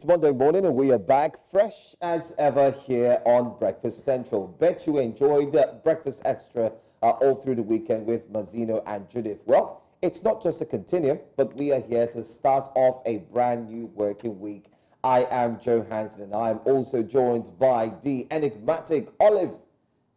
It's Monday morning and we are back fresh as ever here on Breakfast Central. Bet you enjoyed Breakfast Extra all through the weekend with Mazino and Judith. Well, it's not just a continuum, but we are here to start off a brand new working week. I am Joe Hansen and I am also joined by the enigmatic Olive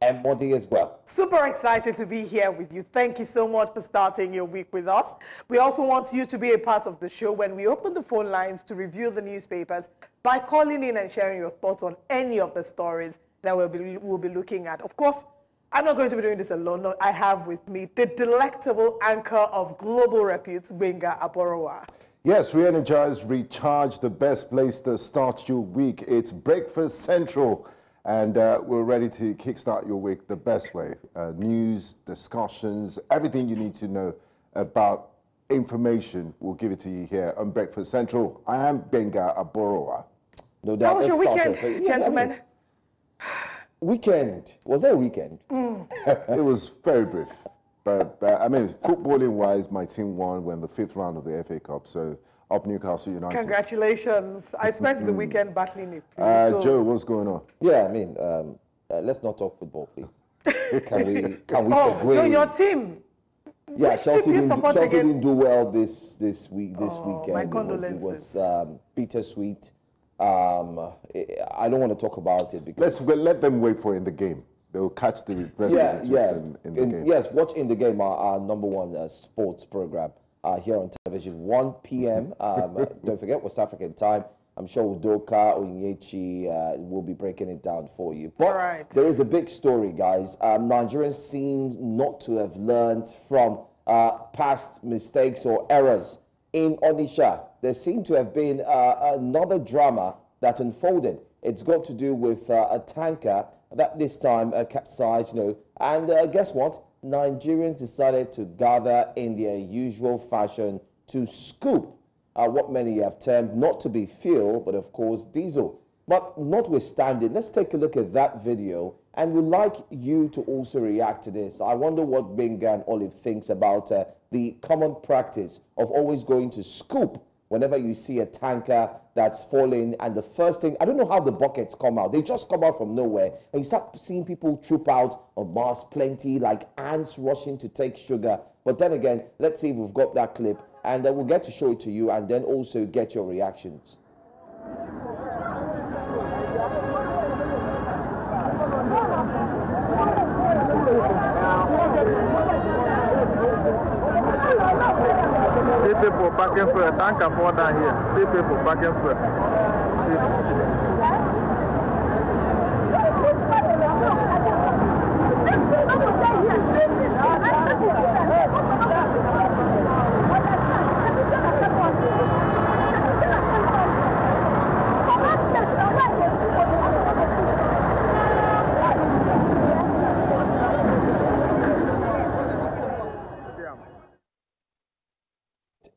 and Modi as well. Super excited to be here with you. Thank you so much for starting your week with us. We also want you to be a part of the show when we open the phone lines to review the newspapers by calling in and sharing your thoughts on any of the stories that we'll be looking at. Of course, I'm not going to be doing this alone. No, I have with me the delectable anchor of global repute, Gbenga Aborowa. Yes, re-energize, recharge, the best place to start your week. It's Breakfast Central. And we're ready to kickstart your week the best way. News, discussions, everything you need to know about information, we'll give it to you here on Breakfast Central. I am Gbenga Aborowa. No doubt. How was your weekend, gentlemen? Weekend? Was there a weekend? It was very brief. But I mean, footballing-wise, my team won when the 5th round of the FA Cup. So up Newcastle United. Congratulations. I spent the weekend battling it. So. Joe, what's going on? Yeah, I mean, let's not talk football, please. Can we segue? Joe, your team. Yeah, Chelsea didn't do well this weekend. My condolences. It was bittersweet. I don't want to talk about it because let them wait for in the game. They'll catch the rest of it in the game. Yes, watch In the Game, our #1 sports program. Here on television, 1 p.m. Don't forget, West African time. I'm sure Udoka Onyechi will be breaking it down for you. But there is a big story, guys. Nigerians seem not to have learned from past mistakes or errors. In Onitsha, there seemed to have been another drama that unfolded. It's got to do with a tanker that this time capsized, and guess what? Nigerians decided to gather in their usual fashion to scoop what many have termed not to be fuel, but of course diesel. But notwithstanding, let's take a look at that video, and we'd like you to also react to this. I wonder what Gbenga and Olive thinks about the common practice of always going to scoop whenever you see a tanker that's falling, and the first thing, I don't know how the buckets come out. They just come out from nowhere, and you start seeing people troop out of mass plenty, like ants rushing to take sugar. But then again, let's see if we've got that clip, and we'll get to show it to you, and then also get your reactions. See people packing for a tanker for down here. See people packing for.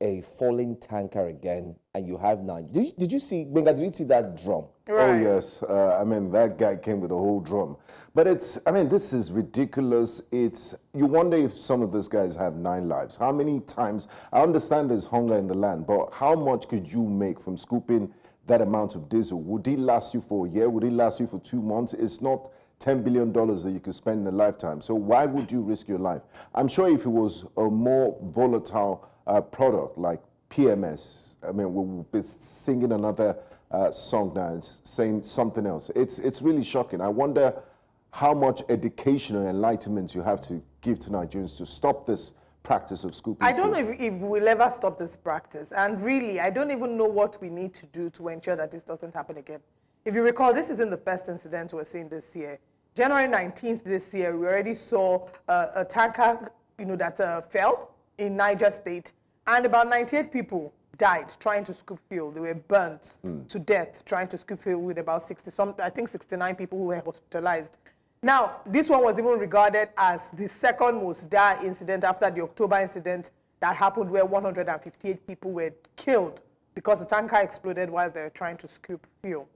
A falling tanker again, and you have 9. Did you see, Gbenga, did you see that drum? Right. Oh, yes. I mean, that guy came with a whole drum. But this is ridiculous. You wonder if some of these guys have 9 lives. How many times, I understand there's hunger in the land, but how much could you make from scooping that amount of diesel? Would it last you for a year? Would it last you for 2 months? It's not $10 billion that you could spend in a lifetime. So why would you risk your life? I'm sure if it was a more volatile product like PMS, I mean, we'll be singing another song now and saying something else. It's really shocking. I wonder how much education and enlightenment you have to give to Nigerians to stop this practice of scooping. I don't know if we'll ever stop this practice. And really, I don't even know what we need to do to ensure that this doesn't happen again. If you recall, this isn't the first incident we're seeing this year. January 19th this year, we already saw a tanker, that fell in Niger State. And about 98 people died trying to scoop fuel. They were burnt to death trying to scoop fuel, with about 69 people who were hospitalized. Now, this one was even regarded as the second most dire incident after the October incident that happened, where 158 people were killed because the tanker exploded while they were trying to scoop fuel.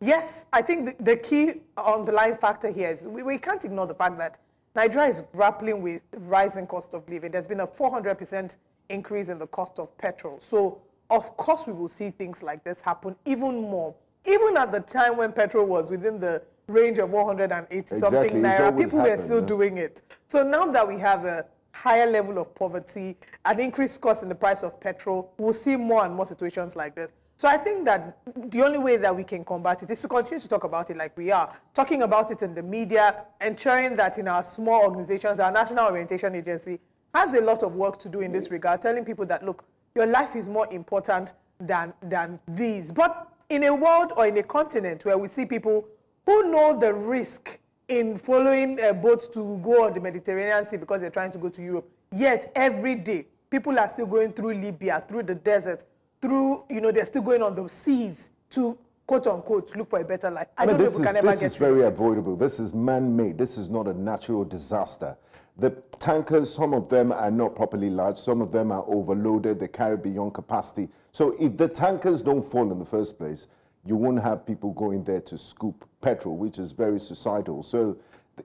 Yes, I think the key underlying factor here is we can't ignore the fact that Nigeria is grappling with rising cost of living. There's been a 400% increase in the cost of petrol. So of course we will see things like this happen even more. Even at the time when petrol was within the range of 180 something naira, people were still doing it. So now that we have a higher level of poverty, an increased cost in the price of petrol, we'll see more and more situations like this. So I think that the only way that we can combat it is to continue to talk about it like we are, talking about it in the media, ensuring that in our small organizations, our National Orientation Agency has a lot of work to do in this regard, telling people that, look, your life is more important than these. But in a world or in a continent where we see people who know the risk in following boats to go on the Mediterranean Sea because they're trying to go to Europe, yet every day people are still going through Libya, through the desert, through, they're still going on the seas to, quote unquote, look for a better life. I don't know if we can ever get This is very avoidable. This is man-made. This is not a natural disaster. The tankers, some of them are not properly large. Some of them are overloaded. They carry beyond capacity. So if the tankers don't fall in the first place, you won't have people going there to scoop petrol, which is very societal. So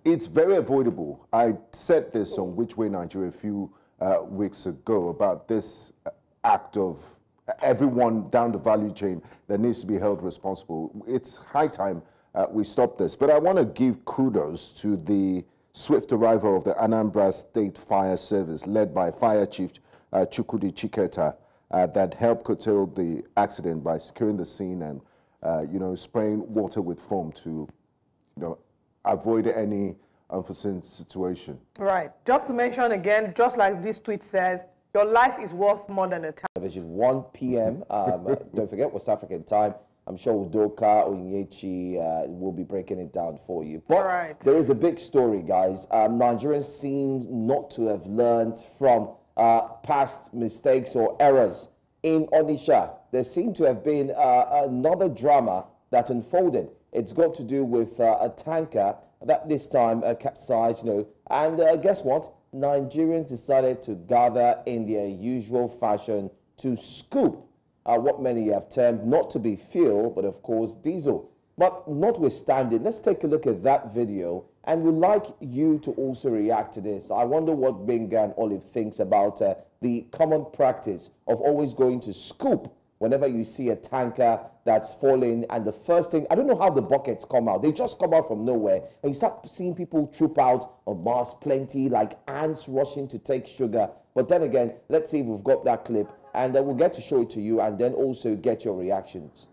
it's very avoidable. I said this on Which Way Nigeria a few weeks ago about this act of everyone down the value chain that needs to be held responsible. It's high time we stop this. But I want to give kudos to the swift arrival of the Anambra State Fire Service, led by Fire Chief Chukwudi Chiketa, that helped curtail the accident by securing the scene and spraying water with foam to, avoid any unforeseen situation. Right. Just to mention again, just like this tweet says, your life is worth more than a time. Television 1 p.m. Don't forget, West African time. I'm sure Udoka Onitsha will be breaking it down for you. But there is a big story, guys. Nigerians seem not to have learned from past mistakes or errors. In Onitsha, there seemed to have been another drama that unfolded. It's got to do with a tanker that this time capsized, and guess what? Nigerians decided to gather in their usual fashion to scoop what many have termed not to be fuel, but of course diesel. But notwithstanding, let's take a look at that video, and we'd like you to also react to this. I wonder what Benga and Olive thinks about the common practice of always going to scoop whenever you see a tanker that's falling, and the first thing, I don't know how the buckets come out. They just come out from nowhere, and you start seeing people troop out of mass plenty, like ants rushing to take sugar. But then again, let's see if we've got that clip, and we'll get to show it to you, and then also get your reactions.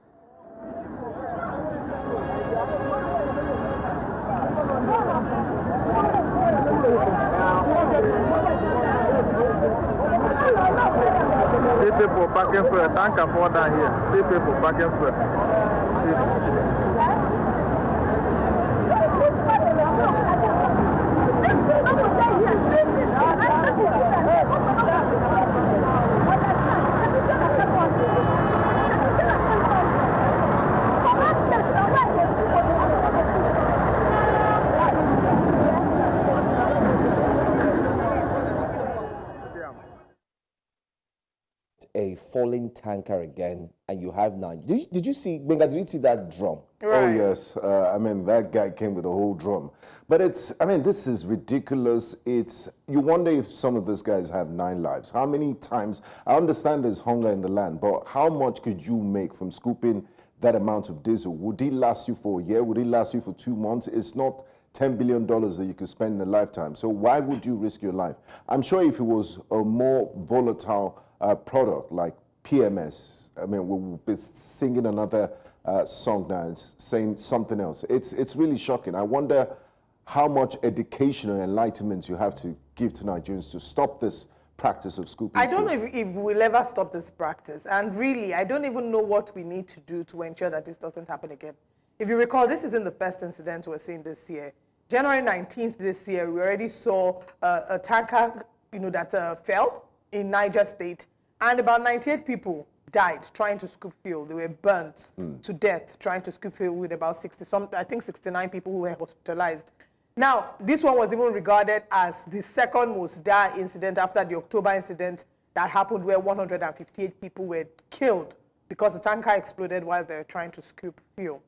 See people packing for a tanker fall down here. See people packing for A falling tanker again, and you have 9. Did you see, Benga, did you see that drum? Right. Oh, yes. That guy came with a whole drum. But this is ridiculous. You wonder if some of these guys have 9 lives. How many times, I understand there's hunger in the land, but how much could you make from scooping that amount of diesel? Would it last you for a year? Would it last you for 2 months? It's not $10 billion that you could spend in a lifetime. So why would you risk your life? I'm sure if it was a more volatile product like PMS, we'll be singing another song now and saying something else. It's really shocking. I wonder how much education and enlightenment you have to give to Nigerians to stop this practice of scooping. I don't know if we'll ever stop this practice. And really, I don't even know what we need to do to ensure that this doesn't happen again. If you recall, this isn't the first incident we're seeing this year. January 19th this year, we already saw a tanker, that fell in Niger State. And about 98 people died trying to scoop fuel. They were burnt to death trying to scoop fuel, with about 69 people who were hospitalized. Now, this one was even regarded as the second most dire incident after the October incident that happened, where 158 people were killed because the tanker exploded while they were trying to scoop fuel.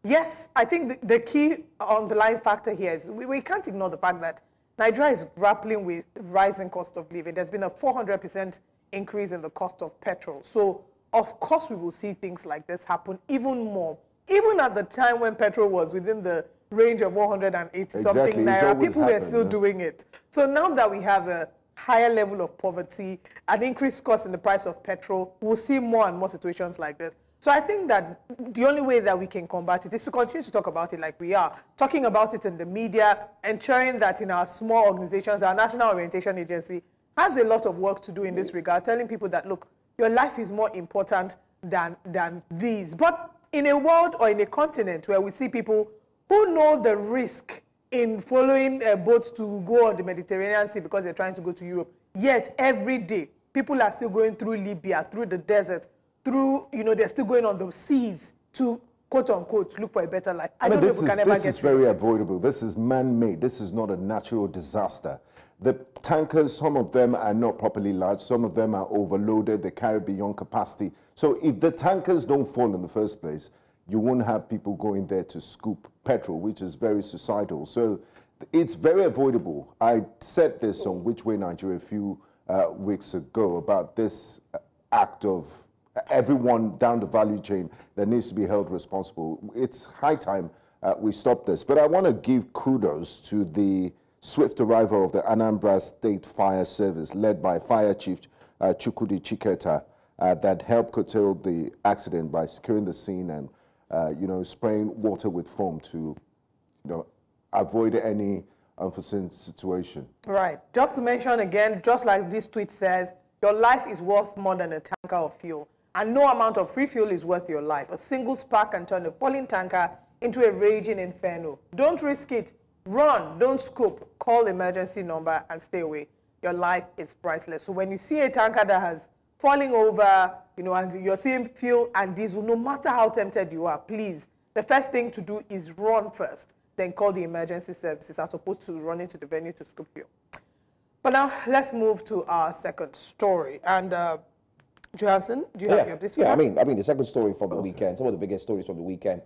Yes, I think the key underlying factor here is we can't ignore the fact that Nigeria is grappling with rising cost of living. There's been a 400% increase in the cost of petrol. So of course we will see things like this happen even more. Even at the time when petrol was within the range of 180 something naira, people were still doing it. So now that we have a higher level of poverty, an increased cost in the price of petrol, we'll see more and more situations like this. So I think that the only way that we can combat it is to continue to talk about it like we are, talking about it in the media, ensuring that in our small organizations, our National Orientation Agency has a lot of work to do in this regard, telling people that, look, your life is more important than these. But in a world or in a continent where we see people who know the risk in following boats to go on the Mediterranean Sea because they're trying to go to Europe, yet every day people are still going through Libya, through the desert, through, they're still going on the seas to, quote unquote, look for a better life. I don't know if we can ever get This is very avoidable. This is man-made. This is not a natural disaster. The tankers, some of them are not properly large. Some of them are overloaded. They carry beyond capacity. So if the tankers don't fall in the first place, you won't have people going there to scoop petrol, which is very societal. So it's very avoidable. I said this on Which Way Nigeria a few weeks ago about this act of everyone down the value chain that needs to be held responsible. It's high time we stop this. But I want to give kudos to the swift arrival of the Anambra State Fire Service, led by Fire Chief Chukwudi Chiketa, that helped curtail the accident by securing the scene and spraying water with foam to, avoid any unforeseen situation. Right. Just to mention again, just like this tweet says, your life is worth more than a tanker of fuel, and no amount of free fuel is worth your life. A single spark can turn a falling tanker into a raging inferno. Don't risk it. Run. Don't scoop. Call emergency number and stay away. Your life is priceless. So when you see a tanker that has falling over, and you're seeing fuel and diesel, no matter how tempted you are, please, the first thing to do is run first, then call the emergency services as opposed to running to the venue to scoop fuel. But now let's move to our second story. And Johansson, do you have this? Yeah, I mean, the second story from the weekend, some of the biggest stories from the weekend.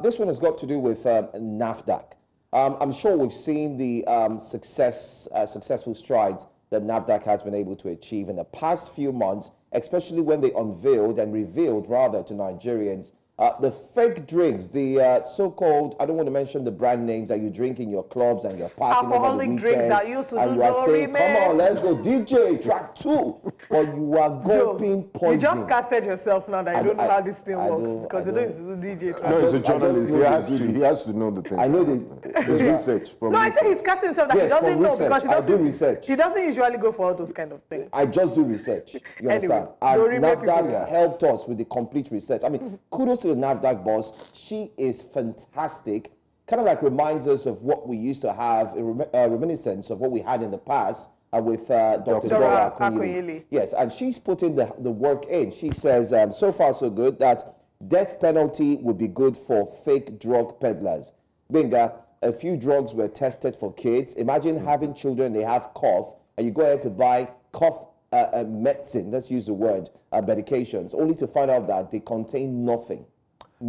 This one has got to do with NAFDAC. I'm sure we've seen the successful strides that NAFDAC has been able to achieve in the past few months, especially when they unveiled and revealed, rather, to Nigerians, the fake drinks, the so-called, I don't want to mention the brand names that you drink in your clubs and your parties. Alcoholic drinks that used to do you are saying, come on, let's go, DJ, track 2. But you are gulping poison. You just casted yourself now that you don't know how this thing works. Because you know it's DJ track. No, he's a journalist. He has to know the things. I know there's research. No, I say he's casting himself that he doesn't know because I do research. He doesn't usually go for all those kind of things. I just do research. You understand? And NAFDAC helped us with the complete research. I mean, kudos to the NAFDAC boss. She is fantastic. Kind of like reminds us of what we used to have, a reminiscence of what we had in the past with Dr. Dora Akunyili. Yes, and she's putting the work in. She says, so far so good, that death penalty would be good for fake drug peddlers. Binga, a few drugs were tested for kids. Imagine having children, they have cough, and you go ahead to buy cough medicine, let's use the word, medications, only to find out that they contain nothing.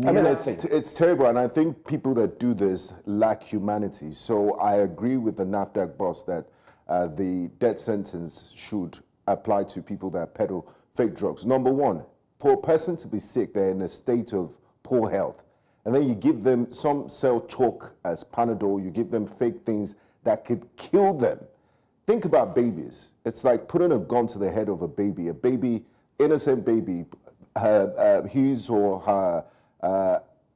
I mean, it's terrible, and I think people that do this lack humanity. So I agree with the NAFDAC boss that the death sentence should apply to people that peddle fake drugs. Number one, for a person to be sick, they're in a state of poor health, and then you give them, some sell chalk as Panadol, you give them fake things that could kill them. Think about babies. It's like putting a gun to the head of a baby, innocent baby, his or her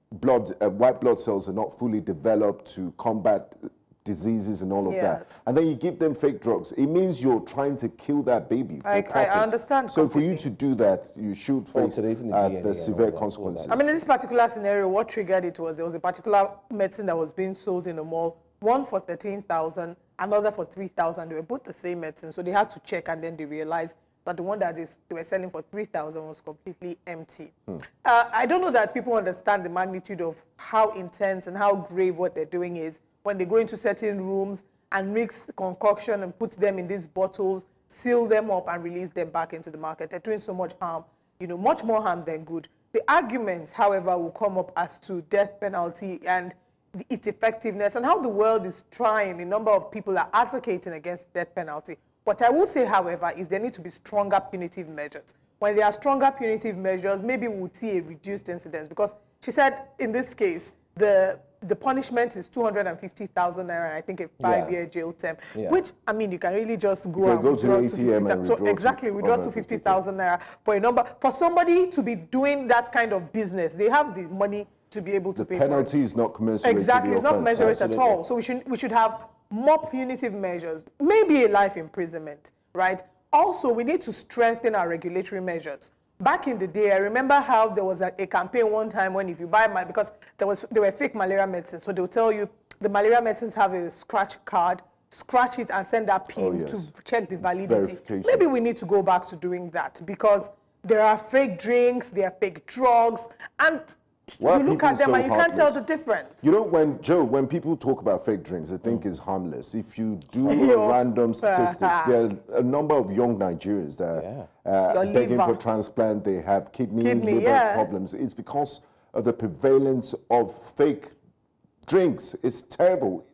white blood cells are not fully developed to combat diseases and all of that. And then you give them fake drugs. It means you're trying to kill that baby for profit. I understand. So for you to do that, you should face the severe consequences. I mean, in this particular scenario, what triggered it was there was a particular medicine that was being sold in the mall, one for 13,000, another for 3,000. They were both the same medicine, so they had to check, and then they realized that the one that they were selling for 3,000 was completely empty. I don't know that people understand the magnitude of how intense and how grave what they're doing is when they go into certain rooms and mix concoction and put them in these bottles, seal them up and release them back into the market. They're doing so much harm, much more harm than good. The arguments, however, will come up as to death penalty and its effectiveness and how the world is trying. A number of people are advocating against death penalty. What I will say, however, is there need to be stronger punitive measures. when there are stronger punitive measures, maybe we'll see a reduced incidence. Because she said in this case, the punishment is 250,000 naira, and I think a 5-year jail term, which, I mean, you can really just go and withdraw to 50,000. So exactly, withdraw to 50,000 naira for a number. For somebody to be doing that kind of business, they have the money to be able to pay for it. The penalty is not commensurate. Exactly, it's not commensurate at Absolutely. all. So we should have more punitive measures, maybe a life imprisonment, right? Also, we need to strengthen our regulatory measures. Back in the day, I remember how there was a campaign one time when if you buy because there were fake malaria medicines, so they'll tell you the malaria medicines have a scratch card, scratch it and send that PIN to check the validity. Maybe we need to go back to doing that because there are fake drinks, there are fake drugs, and you look at them and you can't tell the difference. You know, when people talk about fake drinks, they think it's harmless. If you do random statistics, there are a number of young Nigerians that are begging for transplant. They have kidney liver problems. It's because of the prevalence of fake drinks. It's terrible.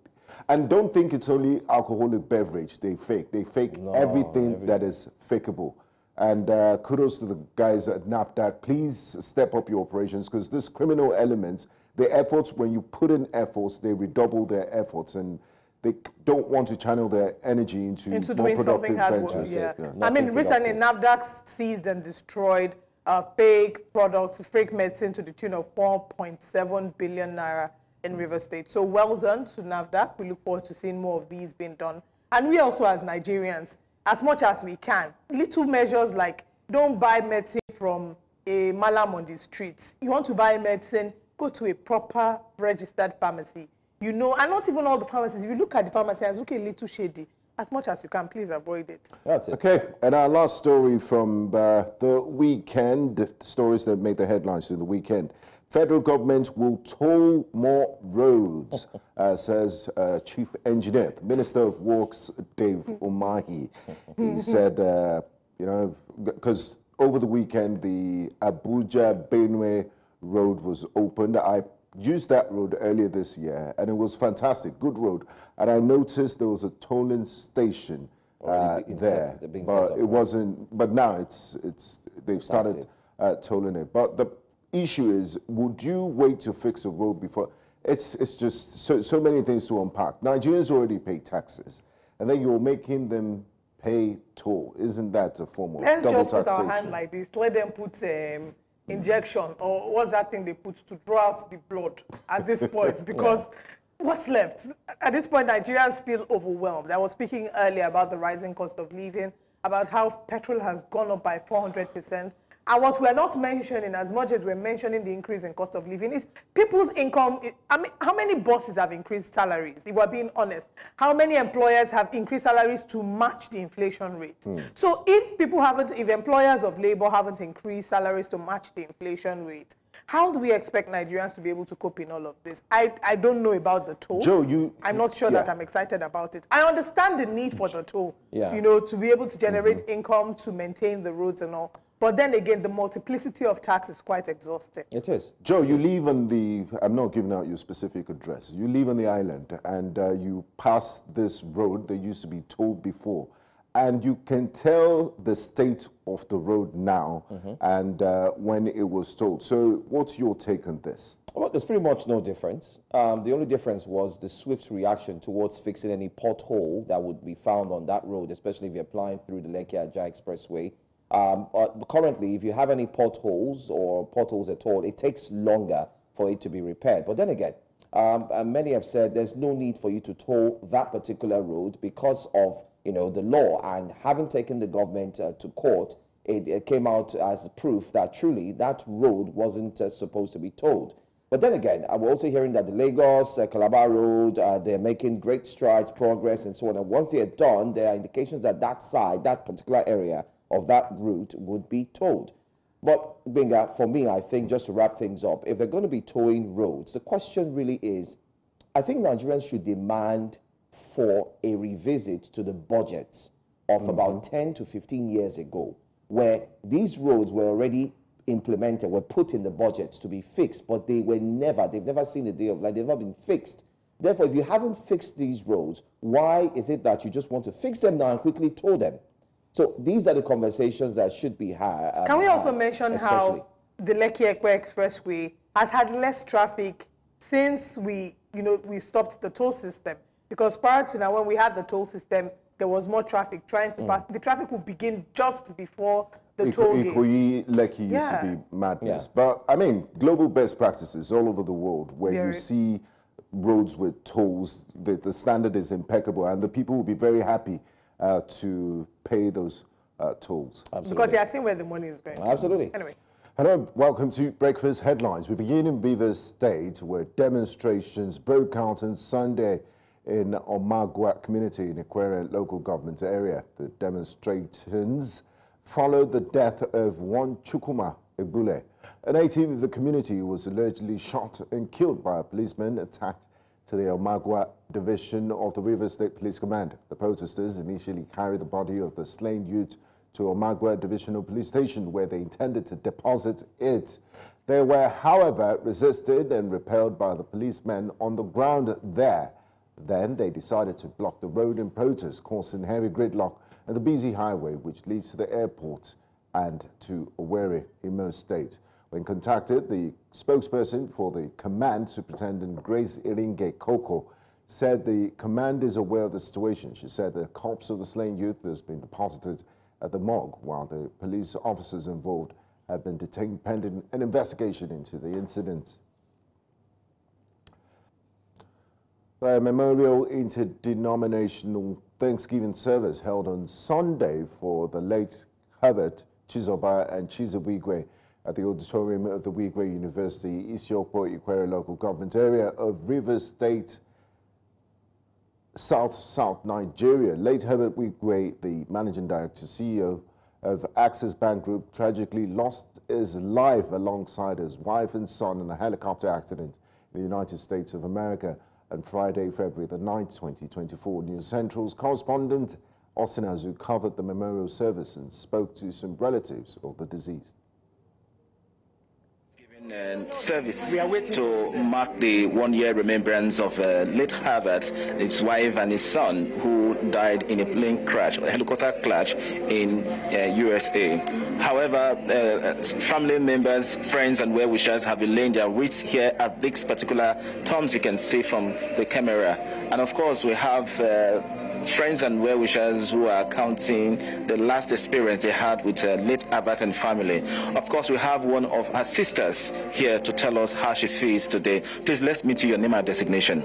And don't think it's only alcoholic beverage they fake. They fake everything that is fakeable. And kudos to the guys at NAFDAC. Please step up your operations because this criminal element, the efforts, when you put in efforts, they redouble their efforts and they don't want to channel their energy into more doing productive ventures. ventures. I mean, recently NAFDAC seized and destroyed fake products, fake medicine to the tune of 4.7 billion naira in Rivers State. So well done to NAFDAC. We look forward to seeing more of these being done. And we also, as Nigerians, as much as we can, little measures like don't buy medicine from a malam on the streets. You want to buy medicine, go to a proper registered pharmacy. You know, and not even all the pharmacies. If you look at the pharmacy and look a little shady, as much as you can, please avoid it. That's it. Okay, and our last story from the weekend, the stories that made the headlines in the weekend. Federal government will toll more roads, says Chief Engineer, Minister of Works, Dave Umahi. He said, you know, because over the weekend, the Abuja-Benue road was opened. I used that road earlier this year, and it was fantastic, good road. And I noticed there was a tolling station there, but it wasn't. But now they've started tolling it. But the issue is, would you wait to fix a road before? It's just so many things to unpack. Nigerians already pay taxes, and then you're making them pay toll. Isn't that a form of double taxation? Let's just put our hand like this. Let them put injection, or what's that thing they put to draw out the blood at this point? Because what's left? At this point, Nigerians feel overwhelmed. I was speaking earlier about the rising cost of living, about how petrol has gone up by 400%. And what we're not mentioning, as much as we're mentioning the increase in cost of living, is people's income. I mean, how many bosses have increased salaries? If we're being honest, how many employers have increased salaries to match the inflation rate? So if employers of labor haven't increased salaries to match the inflation rate, how do we expect Nigerians to be able to cope in all of this? I don't know about the toll. Joe, I'm not sure that I'm excited about it. I understand the need for the toll, you know, to be able to generate income, to maintain the roads and all. But then again, the multiplicity of tax is quite exhausting. It is. Joe, you live on I'm not giving out your specific address. You live on the island and you pass this road that used to be tolled before. And you can tell the state of the road now and when it was tolled. So what's your take on this? Well, there's pretty much no difference. The only difference was the swift reaction towards fixing any pothole that would be found on that road, especially if you're applying through the Lekki-Ajah Expressway. But currently, if you have any potholes or potholes at all, it takes longer for it to be repaired. But then again, and many have said there's no need for you to toll that particular road because of, you know, the law. And having taken the government to court, it came out as proof that truly that road wasn't supposed to be tolled. But then again, I'm also hearing that the Lagos-Calabar road, they're making great strides, progress, and so on. And once they're done, there are indications that that side, that particular area of that route would be tolled. But Benga, for me, I think just to wrap things up, if they're going to be towing roads, the question really is, I think Nigerians should demand for a revisit to the budgets of about 10 to 15 years ago, where these roads were already implemented, were put in the budgets to be fixed, but they've never seen the day of light, they've never been fixed. Therefore, if you haven't fixed these roads, why is it that you just want to fix them now and quickly tow them? So these are the conversations that should be had. Can we also mention how the Lekki-Ekpe Expressway has had less traffic since we stopped the toll system? Because prior to now, when we had the toll system, there was more traffic trying to pass. The traffic would begin just before the toll gate. Lekki used to be madness. But, I mean, global best practices all over the world where you see roads with tolls, the standard is impeccable, and the people will be very happy to pay those tolls. Absolutely. Because they are seeing where the money is going. Absolutely. Anyway. Hello, welcome to Breakfast Headlines. We begin in Rivers State, where demonstrations broke out on Sunday in Omagwa community in Ikwere local government area. The demonstrations followed the death of one Chukuma Egbule, a native of the community who was allegedly shot and killed by a policeman attacked to the Omagwa division of the Rivers State Police Command. The protesters initially carried the body of the slain youth to Omagwa Divisional Police Station, where they intended to deposit it. They were, however, resisted and repelled by the policemen on the ground there. Then they decided to block the road in protest, causing heavy gridlock at the busy highway which leads to the airport and to Owerri, Imo State. When contacted, the spokesperson for the command, Superintendent Grace Iringe Koko, said the command is aware of the situation. She said the corpse of the slain youth has been deposited at the morgue, while the police officers involved have been detained pending an investigation into the incident. The memorial interdenominational Thanksgiving service held on Sunday for the late Herbert Chizoba and Chizawigwe at the auditorium of the Wigwe University, Isiokpo, Ikwere local government area of Rivers State, South Nigeria. Late Herbert Wigwe, the managing director, CEO of Access Bank Group, tragically lost his life alongside his wife and son in a helicopter accident in the United States of America on Friday, February the 9th, 2024. News Central's correspondent Osinazu covered the memorial service and spoke to some relatives of the deceased. Service to mark the one-year remembrance of late Herbert, his wife and his son, who died in a plane crash, a helicopter crash in USA. However, family members, friends and well-wishers have been laying their wreaths here at this particular terms you can see from the camera. And of course, we have friends and well-wishers who are counting the last experience they had with late Herbert and family. Of course, we have one of her sisters here to tell us how she feels today. Please, let's meet you, your name and designation.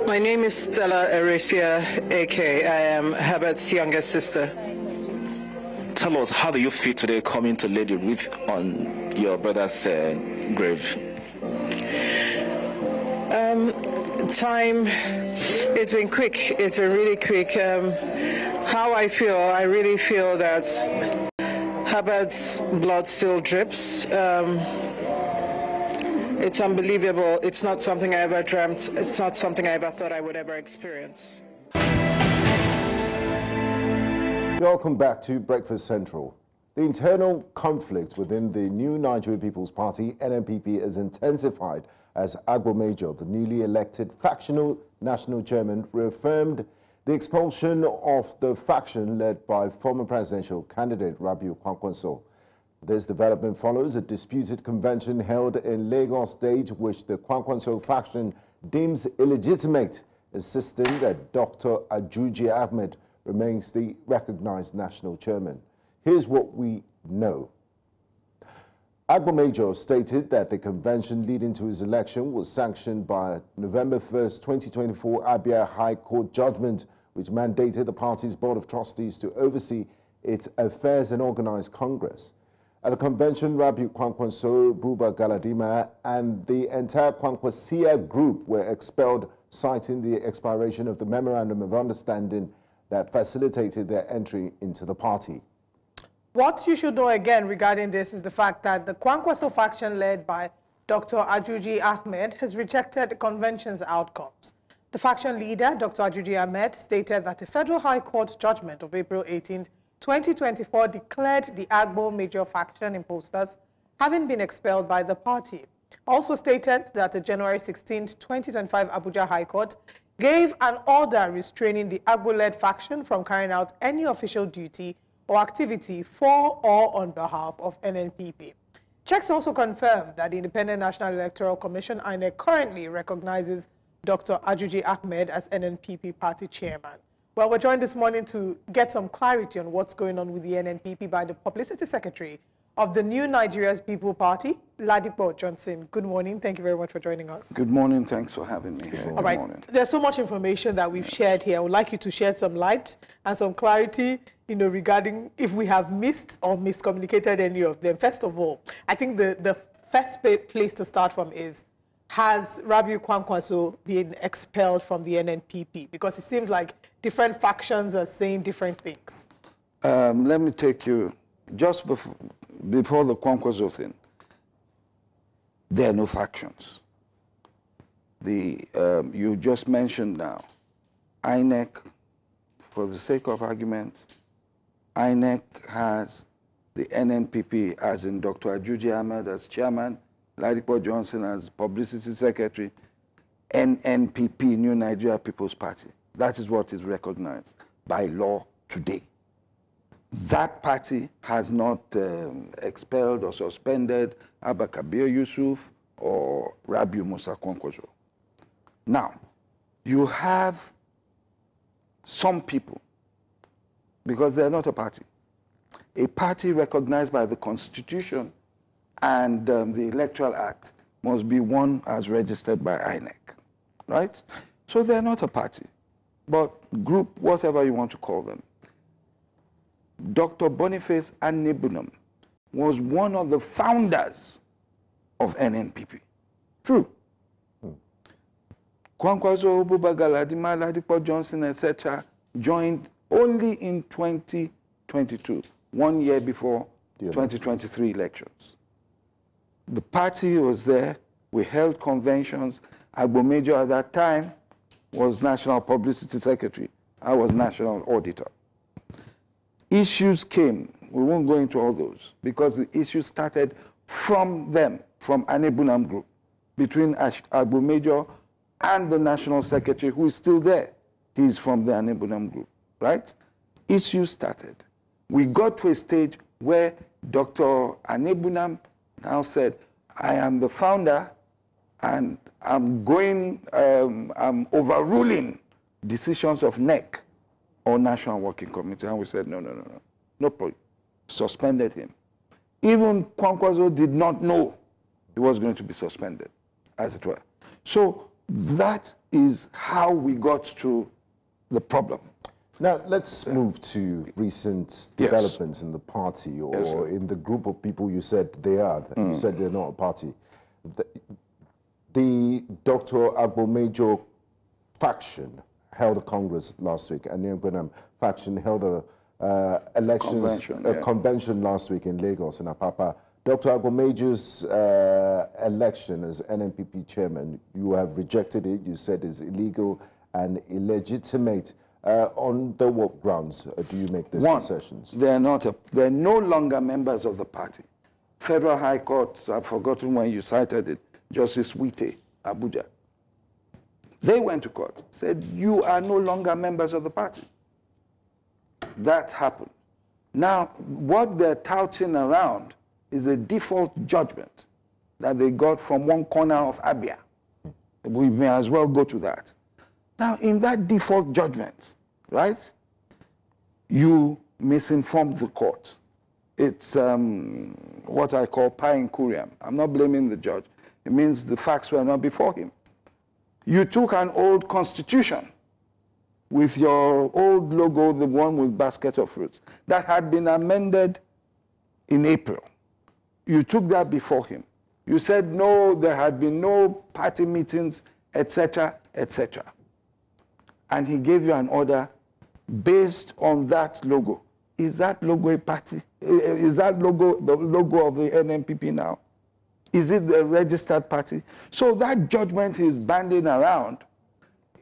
My name is Stella Eresia AK. I am Herbert's youngest sister. Tell us, how do you feel today coming to lay the wreath on your brother's grave? Time, it's been quick. It's been really quick. How I feel, I really feel that Herbert's blood still drips. It's unbelievable. It's not something I ever dreamt. It's not something I ever thought I would ever experience. Welcome back to Breakfast Central. The internal conflict within the new Nigerian People's Party, NNPP, has intensified as Agbo Major, the newly elected factional national chairman, reaffirmed the expulsion of the faction led by former presidential candidate Rabiu Kwankwaso. This development follows a disputed convention held in Lagos State, which the Kwankwaso faction deems illegitimate, insisting that Dr. Ajuji Ahmed remains the recognized national chairman. Here's what we know. Agbo Major stated that the convention leading to his election was sanctioned by November 1st, 2024 Abia High Court judgment, which mandated the party's Board of Trustees to oversee its affairs and organize Congress. At the convention, Rabiu Kwankwaso, Buba Galadima, and the entire Kwankwasia group were expelled, citing the expiration of the Memorandum of Understanding that facilitated their entry into the party. What you should know again regarding this is the fact that the Kwankwaso faction led by Dr. Ajuji Ahmed has rejected the convention's outcomes. The faction leader, Dr. Ajuji Ahmed, stated that a federal high court judgment of April 18, 2024 declared the Agbo Major faction imposters having been expelled by the party. Also stated that the January 16, 2025 Abuja High Court gave an order restraining the Agbo-led faction from carrying out any official duty or activity for or on behalf of NNPP. Checks also confirmed that the Independent National Electoral Commission, INEC, currently recognizes Dr. Ajuji Ahmed as NNPP party chairman. Well, we're joined this morning to get some clarity on what's going on with the NNPP by the Publicity Secretary of the New Nigeria's People Party, Ladipo Johnson. Good morning. Thank you very much for joining us. Good morning. Thanks for having me here. All right. There's so much information that we've shared here. I would like you to shed some light and some clarity, regarding if we have missed or miscommunicated any of them. First of all, I think the first place to start from is, has Rabiu Kwankwaso been expelled from the NNPP? Because it seems like different factions are saying different things. Let me take you just before the Kwankwaso thing. There are no factions. You just mentioned now, INEC, for the sake of argument, INEC has the NNPP as in Dr. Ajuji Ahmed as chairman, Ladipo Johnson as publicity secretary, NNPP, New Nigeria People's Party. That is what is recognized by law today. That party has not expelled or suspended Abba Kabir Yusuf or Rabiu Kwankwaso. Now, you have some people, because they're not a party recognized by the Constitution and the Electoral Act must be one as registered by INEC, right? So they're not a party, but group, whatever you want to call them. Dr. Boniface Anebunam was one of the founders of NNPP. True. Kwankwaso, Buba Galadima, Ladipo Johnson, etc., joined only in 2022, 1 year before 2023 elections. The party was there. We held conventions. Agbo Major at that time was National Publicity Secretary. I was National Auditor. Issues came. We won't go into all those because the issues started from them, from Anebunam Group, between Agbo Major and the National Secretary, who is still there. He's from the Anebunam Group, right? Issues started. We got to a stage where Dr. Anebunam now said, I am the founder and I'm overruling decisions of NEC or National Working Committee. And we said, no problem. Suspended him. Even Kwankwaso did not know he was going to be suspended, as it were. So that is how we got to the problem. Now, let's move to recent developments in the party or in the group of people you said they are. You said they're not a party. The Dr. Agbo Major faction held a Congress last week, and the NNPP faction held a convention last week in Lagos, in Apapa. Dr. Agbo Major's election as NNPP chairman, you have rejected it. You said it's illegal and illegitimate. On the what grounds do you make these assertions? They're no longer members of the party. Federal High Court, I've forgotten when you cited it, Justice Wite, Abuja. They went to court, said, you are no longer members of the party. That happened. Now, what they're touting around is a default judgment that they got from one corner of Abia. We may as well go to that. Now, in that default judgment, right, you misinformed the court. It's what I call pa incuriam. I'm not blaming the judge. It means the facts were not before him. You took an old constitution with your old logo, the one with basket of fruits, that had been amended in April. You took that before him. You said, no, there had been no party meetings, etc., etc. And he gave you an order based on that logo. Is that logo a party? Is that logo the logo of the NNPP now? Is it the registered party? So that judgment he's banding around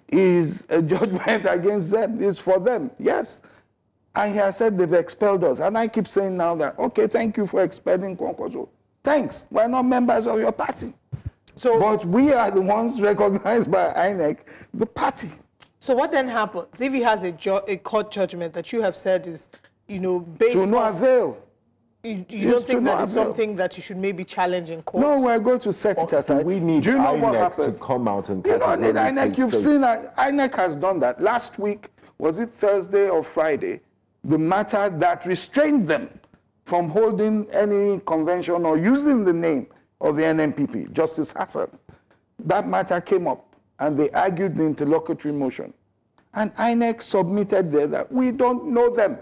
is a judgment against them, is for them, yes. And he has said they've expelled us. And I keep saying now that, okay, thank you for expelling Kwankwaso. Thanks, we're not members of your party. So, but we are the ones recognized by INEC, the party. So what then happens if he has a court judgment that you have said is, you know, based To no avail. You don't think that is something that you should maybe challenge in court? No, we're going to set it aside. We need Do you know what INEC happened? to come out and You don't need categorically INEC. You've state. seen that INEC has done that. Last week, was it Thursday or Friday, the matter that restrained them from holding any convention or using the name of the NNPP, Justice Hassan, that matter came up and they argued the interlocutory motion. And INEC submitted there that we don't know them.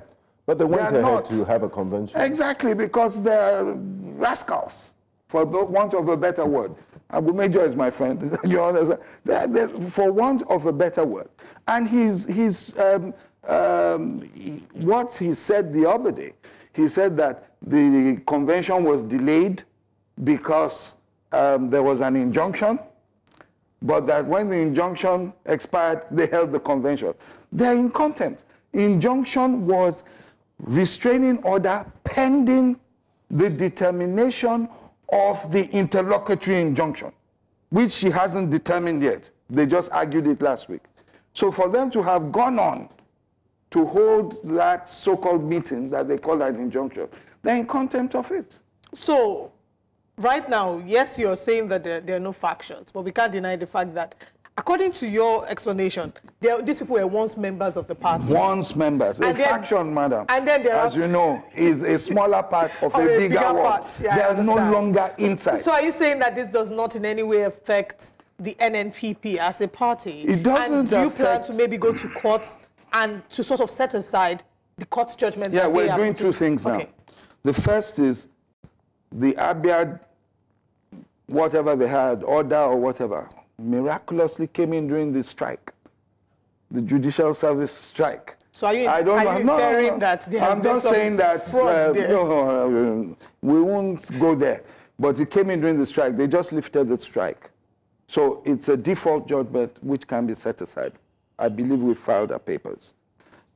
But they went ahead not. to have a convention. Exactly, because they're rascals, for want of a better word. Agbo Major is my friend. You understand? They're, for want of a better word. And what he said the other day, he said that the convention was delayed because there was an injunction, but that when the injunction expired, they held the convention. They're in contempt. Injunction was restraining order pending the determination of the interlocutory injunction, which she hasn't determined yet. They just argued it last week. So for them to have gone on to hold that so-called meeting that they call an injunction, they're in contempt of it. So right now, yes, you're saying that there are no factions, but we can't deny the fact that, according to your explanation, these people were once members of the party. Once members. A faction, madam, and then as you know, is a smaller part of a bigger one. Yeah, they are no longer inside. So are you saying that this does not in any way affect the NNPP as a party? It doesn't. And do you plan to maybe go to court and to sort of set aside the court's judgment? Yeah, we're doing two things now. Okay. The first is the Abiad, whatever they had, order or whatever, miraculously came in during the strike, the judicial service strike. So are you inferring that there has I'm been not saying that we won't go there, but it came in during the strike. They just lifted the strike. So it's a default judgment which can be set aside. I believe we filed our papers.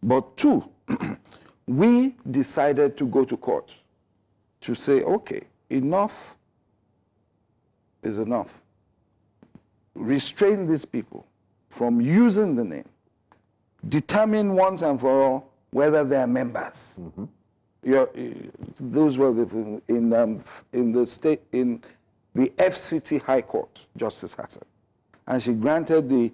But two, we decided to go to court to say, okay, enough is enough. Restrain these people from using the name. Determine once and for all whether they are members. Those were in the FCT High Court, Justice Hassan, and she granted the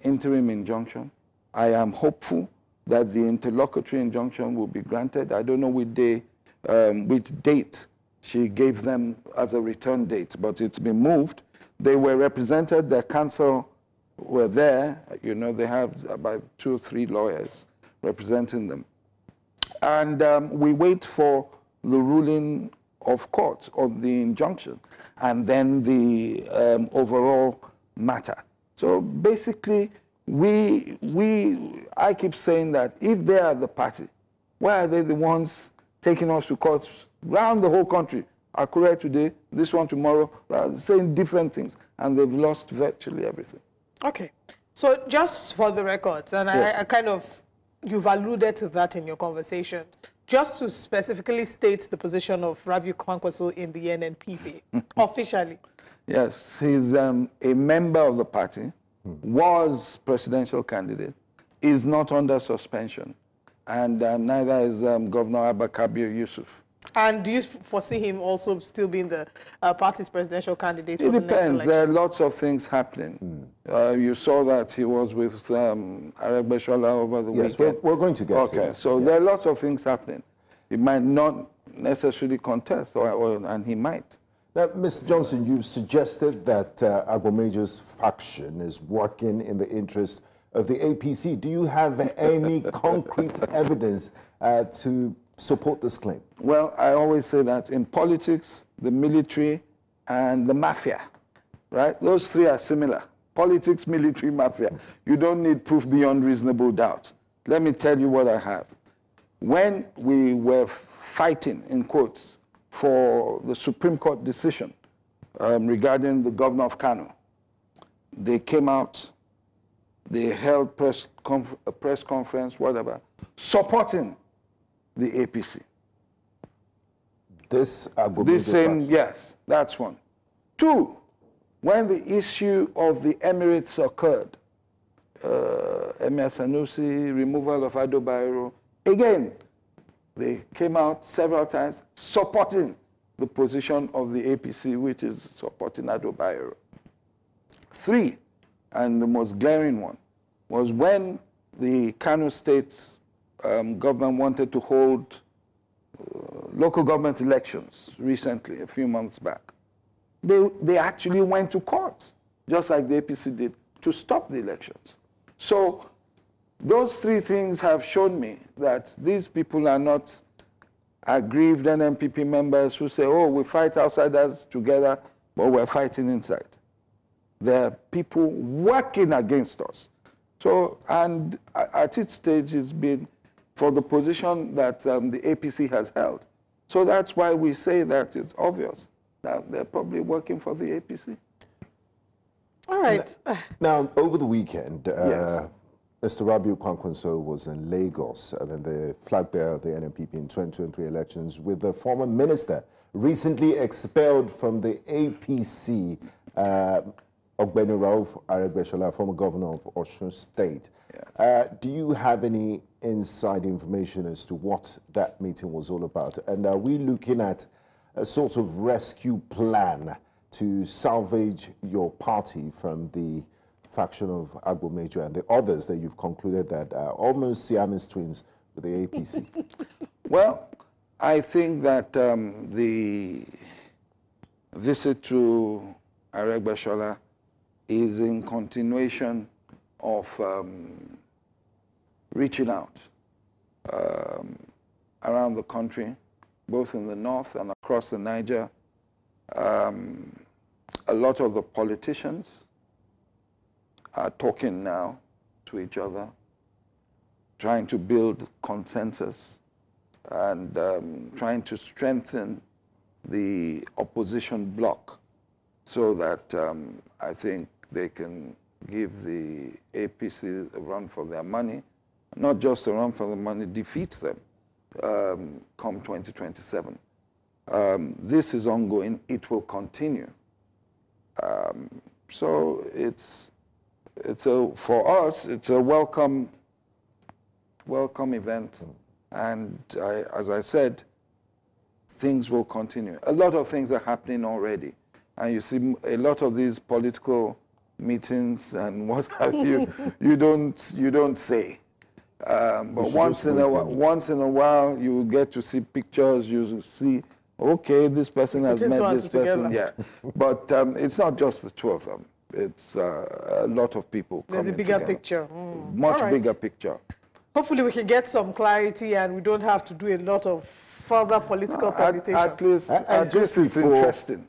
interim injunction. I am hopeful that the interlocutory injunction will be granted. I don't know which date she gave them as a return date, but it's been moved. They were represented, their counsel were there. You know, they have about 2 or 3 lawyers representing them. And we wait for the ruling of court on the injunction and then the overall matter. So basically, I keep saying that if they are the party, why are they the ones taking us to court around the whole country? Akure today, this one tomorrow, saying different things, and they've lost virtually everything. Okay. So just for the records, and yes. You've alluded to that in your conversation, just to specifically state the position of Rabiu Kwankwaso in the NNPP, officially. Yes, he's a member of the party, was presidential candidate, is not under suspension, and neither is Governor Abba Kabir Yusuf. And do you foresee him also still being the party's presidential candidate? It depends. There are lots of things happening. You saw that he was with Aregbesola over the weekend. Yes, we're going to get to that. So there are lots of things happening. He might not necessarily contest, and he might. Now, Mr. Johnson, you suggested that Agbo Major's faction is working in the interest of the APC. Do you have any concrete evidence to support this claim? Well, I always say that in politics, the military, and the mafia, right? Those three are similar. Politics, military, mafia. You don't need proof beyond reasonable doubt. Let me tell you what I have. When we were fighting, in quotes, for the Supreme Court decision regarding the governor of Kano, they came out, they held a press conference, whatever, supporting the APC. This same, yes, that's one. Two, when the issue of the Emirates occurred, Emir Sanusi, removal of Agbo Major. Again, they came out several times supporting the position of the APC, which is supporting Agbo Major. 3, and the most glaring one, was when the Kano State government wanted to hold local government elections recently, a few months back. They actually went to court, just like the APC did, to stop the elections. So those 3 things have shown me that these people are not aggrieved NNPP members who say, oh, we fight outsiders together, but we're fighting inside. They're people working against us. So, and at its stage, it's been for the position that the APC has held. So that's why we say that it's obvious that they're probably working for the APC. All right. Now, over the weekend, Yes. Mr. Rabiu Kwankwaso was in Lagos, the flag bearer of the NNPP in 2023 elections, with the former minister recently expelled from the APC, Ogbeni Rauf Aregbesola, former governor of Osun State. Yes. Do you have any inside information as to what that meeting was all about? And are we looking at a sort of rescue plan to salvage your party from the faction of Agbo Major and the others that you've concluded that are almost Siamese twins with the APC? Well, I think that the visit to Aregbesola is in continuation of reaching out around the country, both in the north and across the Niger. A lot of the politicians are talking now to each other, trying to build consensus and trying to strengthen the opposition bloc so that I think they can give the APC a run for their money, not just a run for the money, defeat them come 2027. This is ongoing. It will continue. So for us, it's a welcome event. And as I said, things will continue. A lot of things are happening already. And you see a lot of these political meetings and what have you, you don't say. But once in a while, you get to see pictures, you see, okay, this person has met this person, yeah. But it's not just the 2 of them. It's a lot of people coming There's a bigger together. picture. Much bigger picture. Hopefully we can get some clarity and we don't have to do a lot of further political permutation. At least it's interesting.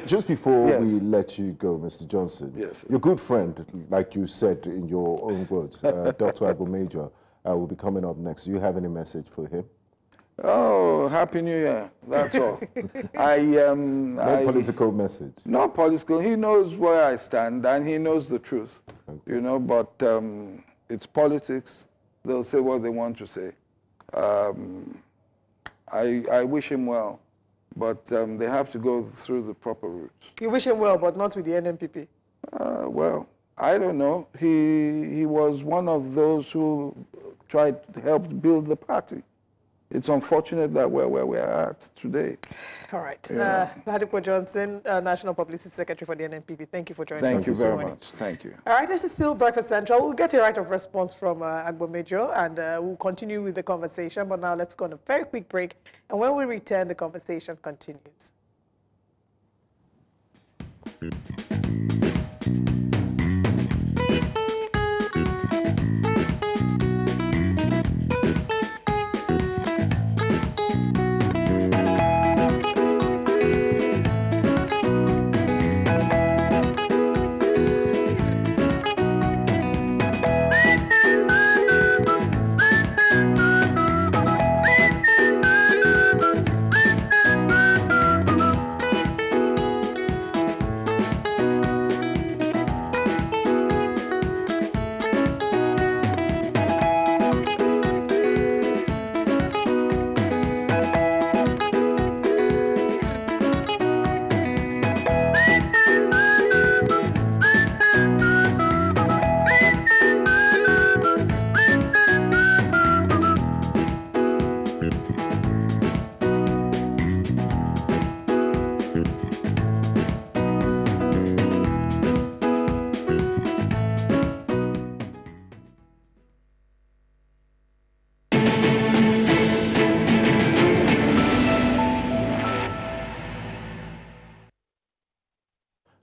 Just before Yes. we let you go, Mr. Johnson, Yes. your good friend, like you said in your own words, Dr. Agbo Major, will be coming up next. Do you have any message for him? Oh, Happy New Year. That's all. No political message. No political. He knows where I stand and he knows the truth. Okay. You know, but it's politics. They'll say what they want to say. I wish him well, but they have to go through the proper route. You wish him well, but not with the NNPP. Well, I don't know. He was one of those who tried to help build the party. It's unfortunate that we're where we're at today. All right. Yeah. Rabiu Johnson, National Publicity Secretary for the NNPP. Thank you for joining us. Thank you this very morning. much. Thank you. All right, this is still Breakfast Central. We'll get a right of response from Agbo Major, and we'll continue with the conversation. But now let's go on a very quick break. And when we return, the conversation continues.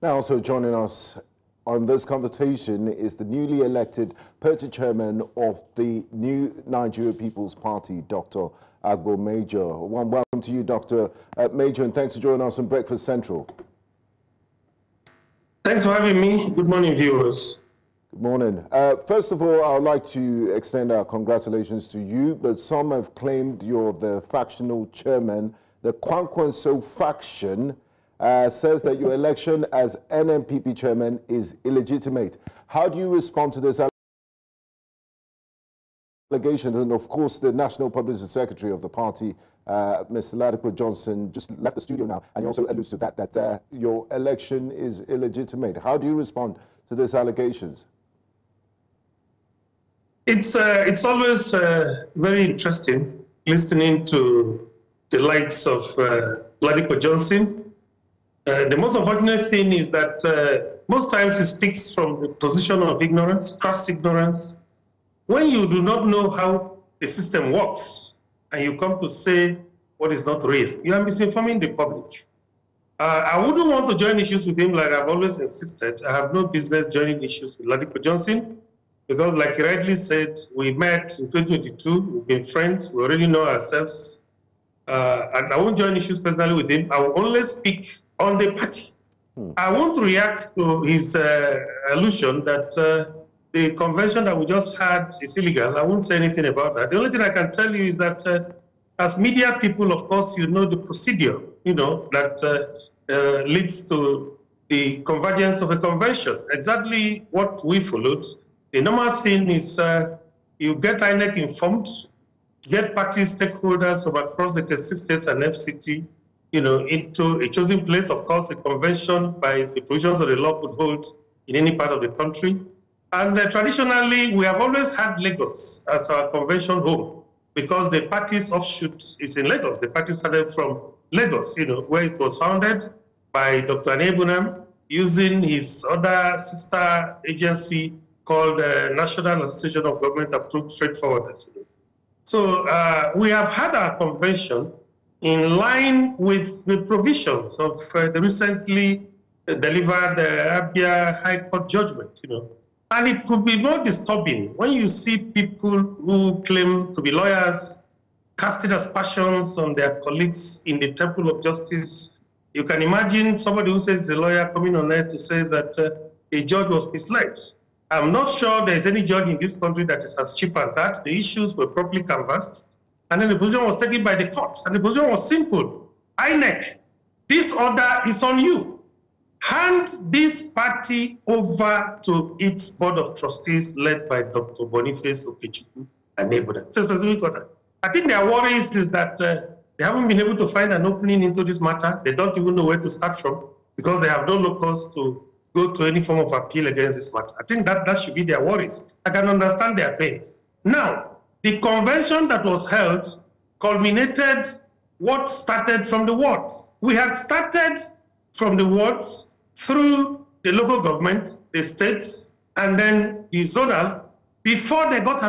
Now, also joining us on this conversation is the newly elected party chairman of the New Nigeria People's Party, Dr. Agbo Major. One welcome to you, Dr. Major, and thanks for joining us on Breakfast Central. Thanks for having me. Good morning, viewers. Good morning. First of all, I would like to extend our congratulations to you, but some have claimed you're the factional chairman. The Kwankwaso faction says that your election as NNPP chairman is illegitimate. How do you respond to this allegation? And of course, the National Publicity Secretary of the party, Mr. Rabiu Johnson, just left the studio now, and he also alludes to that your election is illegitimate. How do you respond to these allegations? It's always very interesting listening to the likes of Rabiu Johnson. The most unfortunate thing is that most times he speaks from the position of ignorance, crass ignorance. When you do not know how the system works and you come to say what is not real, you are misinforming the public. I wouldn't want to join issues with him like I've always insisted. I have no business joining issues with Rabiu Johnson because, like he rightly said, we met in 2022, we've been friends, we already know ourselves. And I won't join issues personally with him. I will only speak on the party. I won't react to his allusion that the convention that we just had is illegal. I won't say anything about that. The only thing I can tell you is that as media people, of course, you know the procedure, that leads to the convergence of a convention. Exactly what we followed. The normal thing is you get INEC informed, get party stakeholders from across the 36 states and FCT, into a chosen place. Of course, a convention by the provisions of the law could hold in any part of the country. And traditionally, we have always had Lagos as our convention home because the party's offshoot is in Lagos. The party started from Lagos, where it was founded by Dr. Endorsement using his other sister agency called National Association of Government Approved Freight Forwarders. So we have had our convention in line with the provisions of the recently delivered Abia High Court judgment, And it could be more disturbing when you see people who claim to be lawyers casting aspersions on their colleagues in the Temple of Justice. You can imagine somebody who says a lawyer coming on air to say that a judge was misled. I'm not sure there's any judge in this country that is as cheap as that. The issues were properly canvassed, and then the position was taken by the court, and the position was simple. INEC, this order is on you. Hand this party over to its board of trustees led by Dr. Boniface Okechukwu and NAFDAC. It's a specific order. I think their worry is that they haven't been able to find an opening into this matter. They don't even know where to start from because they have no locus to go to any form of appeal against this matter. I think that should be their worries. I can understand their pains. Now, the convention that was held culminated what started from the wards. We had started from the wards through the local government, the states, and then the zonal before they got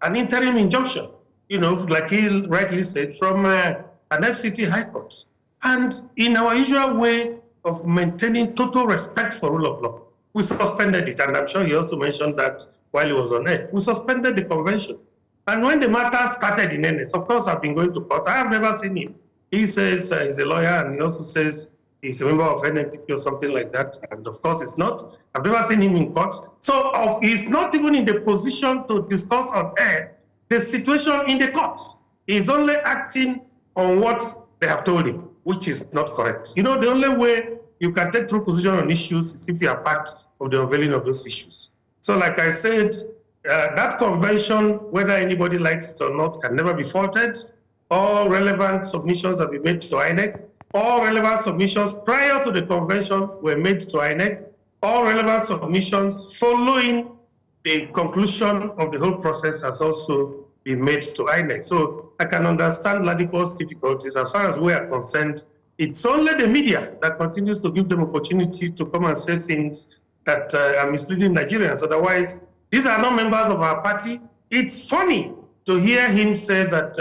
an interim injunction, like he rightly said, from an FCT High Court. And in our usual way of maintaining total respect for rule of law, we suspended it. And I'm sure he also mentioned that while he was on air. We suspended the convention. And when the matter started in NS, of course, I've been going to court. I have never seen him. He says he's a lawyer, and he also says he's a member of NNPP or something like that. And of course, it's not. I've never seen him in court. So he's not even in the position to discuss on air the situation in the court. He's only acting on what they have told him, which is not correct. The only way you can take true position on issues is if you are part of the unveiling of those issues. So like I said, that convention, whether anybody likes it or not, can never be faulted. All relevant submissions have been made to INEC. All relevant submissions prior to the convention were made to INEC. All relevant submissions following the conclusion of the whole process has also been made to INEC. So I can understand Ladipo's difficulties. As far as we are concerned, it's only the media that continues to give them opportunity to come and say things that are misleading Nigerians. Otherwise, these are not members of our party. It's funny to hear him say that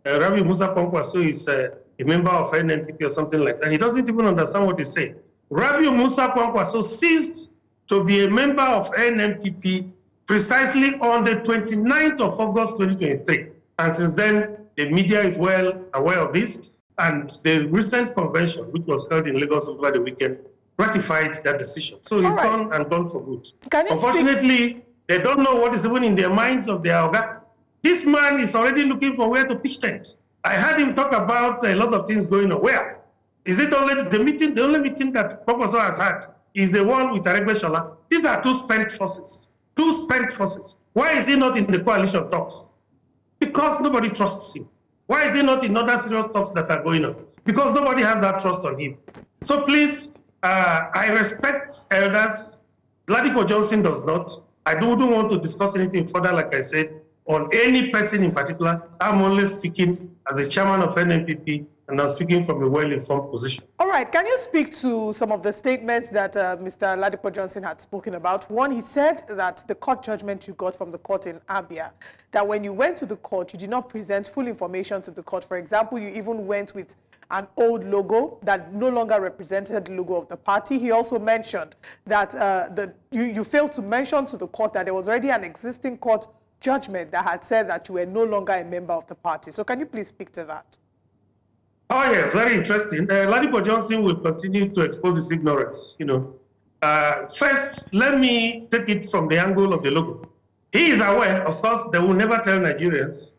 Rabiu Kwankwaso is a member of NNPP or something like that. He doesn't even understand what he's saying. Rabiu Kwankwaso ceased to be a member of NNPP precisely on the 29th of August 2023. And since then, the media is well aware of this. And the recent convention, which was held in Lagos over the weekend, ratified that decision. So it's done and gone for good. Unfortunately, they don't know what is even in their minds of their organ. This man is already looking for where to pitch tent. I heard him talk about a lot of things going on. Where? Is it only the meeting? The only meeting that Kwankwaso has had is the one with Aregbesola. These are two spent forces. Two spent forces. Why is he not in the coalition talks? Because nobody trusts him. Why is he not in other serious talks that are going on? Because nobody has that trust on him. So please, I respect elders. Ladipo Johnson does not. I don't want to discuss anything further, like I said, on any person in particular. I'm only speaking as the chairman of NNPP, and I'm speaking from a well-informed position. All right, can you speak to some of the statements that Mr. Ladipo Johnson had spoken about? One, he said that the court judgment you got from the court in Abia, that when you went to the court, you did not present full information to the court. For example, you even went with an old logo that no longer represented the logo of the party. He also mentioned that you failed to mention to the court that there was already an existing court judgment that had said that you were no longer a member of the party. So can you please speak to that? Oh, yes, very interesting. Ladipo Johnson will continue to expose his ignorance, First, let me take it from the angle of the logo. He is aware, of course, they will never tell Nigerians.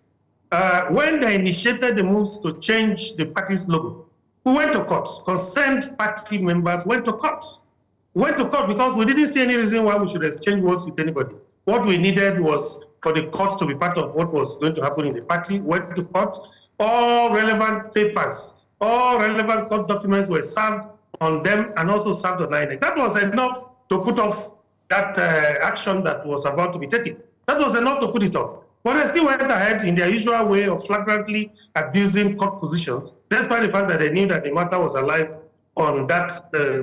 When they initiated the moves to change the party's logo, we went to court. Concerned party members went to court. Went to court because we didn't see any reason why we should exchange words with anybody. What we needed was for the court to be part of what was going to happen in the party. Went to court. All relevant papers, all relevant court documents were served on them and also served on INEC. That was enough to put off that action that was about to be taken. That was enough to put it off. But they still went ahead in their usual way of flagrantly abusing court positions, despite the fact that they knew that the matter was alive on that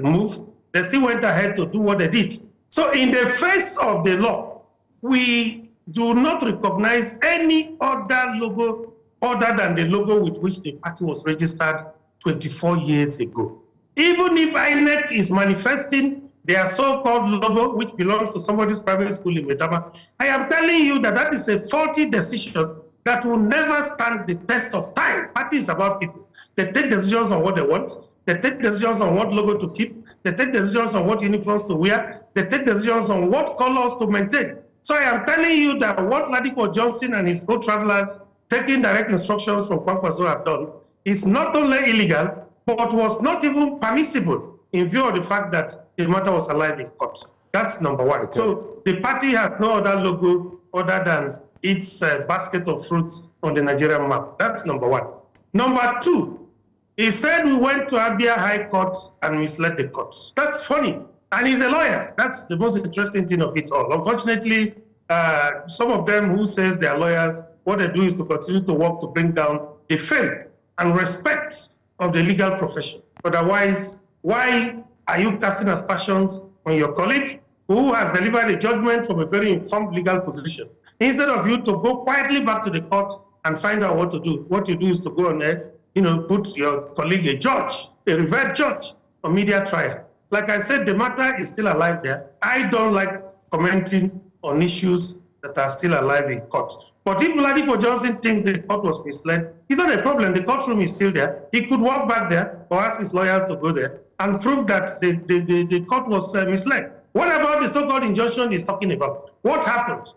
move. They still went ahead to do what they did. So in the face of the law, we do not recognize any other logo other than the logo with which the party was registered 24 years ago. Even if INEC is manifesting their so-called logo, which belongs to somebody's private school in Metama, I am telling you that that is a faulty decision that will never stand the test of time. Party is about people. They take decisions on what they want. They take decisions on what logo to keep. They take decisions on what uniforms to wear. They take decisions on what colors to maintain. So I am telling you that what Ladipo Johnson and his co-travelers taking direct instructions from Kwankwaso have done is not only illegal, but was not even permissible in view of the fact that the matter was alive in court. That's number one. Okay. So the party has no other logo other than its basket of fruits on the Nigerian map. That's number one. Number two, he said we went to Abia High Court and misled the court. That's funny. And he's a lawyer. That's the most interesting thing of it all. Unfortunately, some of them who says they are lawyers, what they do is to continue to work to bring down the fame and respect of the legal profession. Otherwise, why are you casting aspersions on your colleague who has delivered a judgment from a very informed legal position? Instead of you to go quietly back to the court and find out what to do, what you do is to go on there, put your colleague, a judge, a revered judge, on media trial. Like I said, the matter is still alive there. I don't like commenting on issues that are still alive in court. But if Ladipo Johnson thinks the court was misled, it's not a problem. The courtroom is still there. He could walk back there or ask his lawyers to go there and prove that the court was misled. What about the so-called injunction he's talking about? What happened?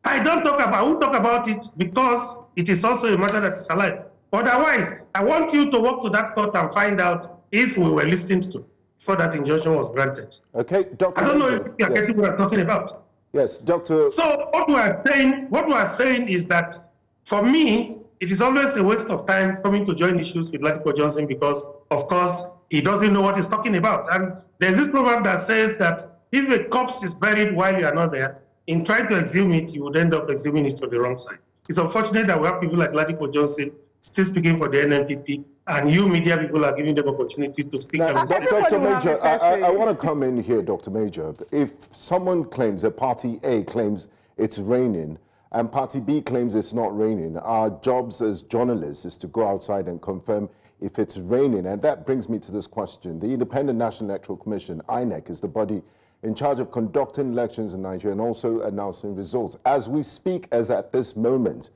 I won't talk about it because it is also a matter that is alive. Otherwise, I want you to walk to that court and find out if we were listened to before that injunction was granted. Okay, Dr. I don't know if you are getting what I'm talking about. Yes, Doctor. So what we are saying is that for me, it is always a waste of time coming to join issues with Ladipo Johnson because, of course, he doesn't know what he's talking about. And there's this proverb that says that if a corpse is buried while you are not there, in trying to exhume it, you would end up exhuming it to the wrong side. It's unfortunate that we have people like Ladipo Johnson still speaking for the NNPP, and you media people are giving them opportunity to speak. Now, Dr. Major, I want to come in here, Dr. Major. If someone claims that Party A claims it's raining and Party B claims it's not raining, our jobs as journalists is to go outside and confirm if it's raining. And that brings me to this question. The Independent National Electoral Commission, INEC, is the body in charge of conducting elections in Nigeria and also announcing results. As we speak, as at this moment,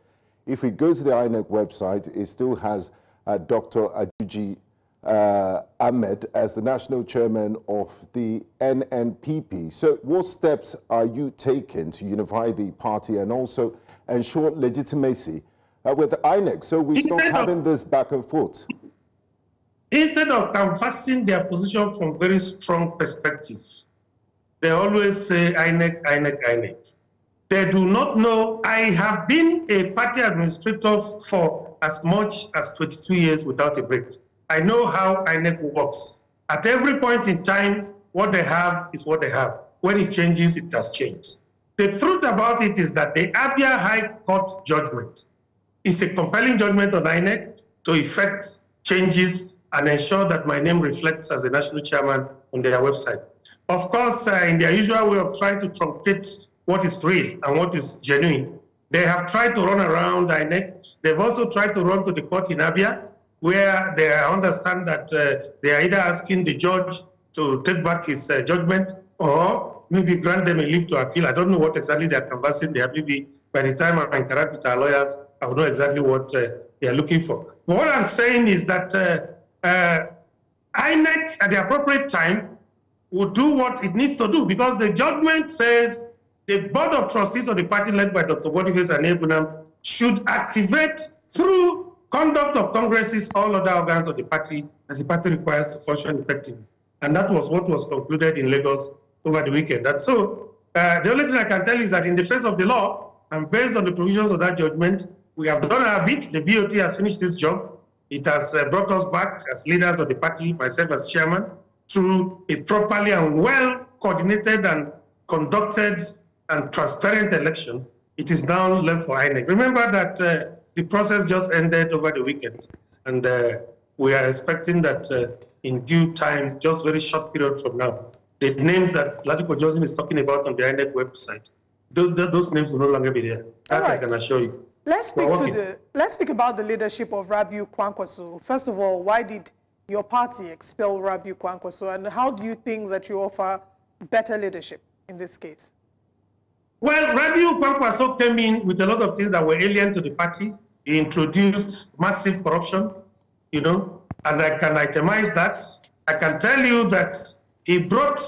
if we go to the INEC website, it still has Dr. Ajuji Ahmed as the national chairman of the NNPP. So what steps are you taking to unify the party and also ensure legitimacy with the INEC so we stop having this back and forth? Instead of canvassing their position from very strong perspectives, they always say INEC, INEC, INEC. They do not know. I have been a party administrator for as much as 22 years without a break. I know how INEC works. At every point in time, what they have is what they have. When it changes, it has changed. The truth about it is that the Abia High Court judgment is a compelling judgment on INEC to effect changes and ensure that my name reflects as a national chairman on their website. Of course, in their usual way of trying to truncate what is real and what is genuine, they have tried to run around INEC. They've also tried to run to the court in Abia, where they understand that they are either asking the judge to take back his judgment or maybe grant them a leave to appeal. I don't know what exactly they are canvassing. They have maybe, by the time I interact with our lawyers, I will know exactly what they are looking for. But what I'm saying is that INEC, at the appropriate time, will do what it needs to do, because the judgment says the board of trustees of the party led by Dr. Boniface and Ebunam should activate through conduct of congresses all other organs of the party that the party requires to function effectively. And that was what was concluded in Lagos over the weekend. And so the only thing I can tell you is that in the face of the law and based on the provisions of that judgment, we have done our bit. The BOT has finished this job. It has brought us back as leaders of the party, myself as chairman, through a properly and well-coordinated and conducted and transparent election. It is now left for INEC. Remember that the process just ended over the weekend, and we are expecting that in due time, just very short period from now, the names that Ladipo Johnson is talking about on the INEC website, those names will no longer be there. That I can assure you. Let's speak about the leadership of Rabiu Kwankwaso. First of all, why did your party expel Rabiu Kwankwaso, and how do you think that you offer better leadership in this case? Well, Rabiu Kwankwaso came in with a lot of things that were alien to the party. He introduced massive corruption, you know, and I can itemize that. I can tell you that he brought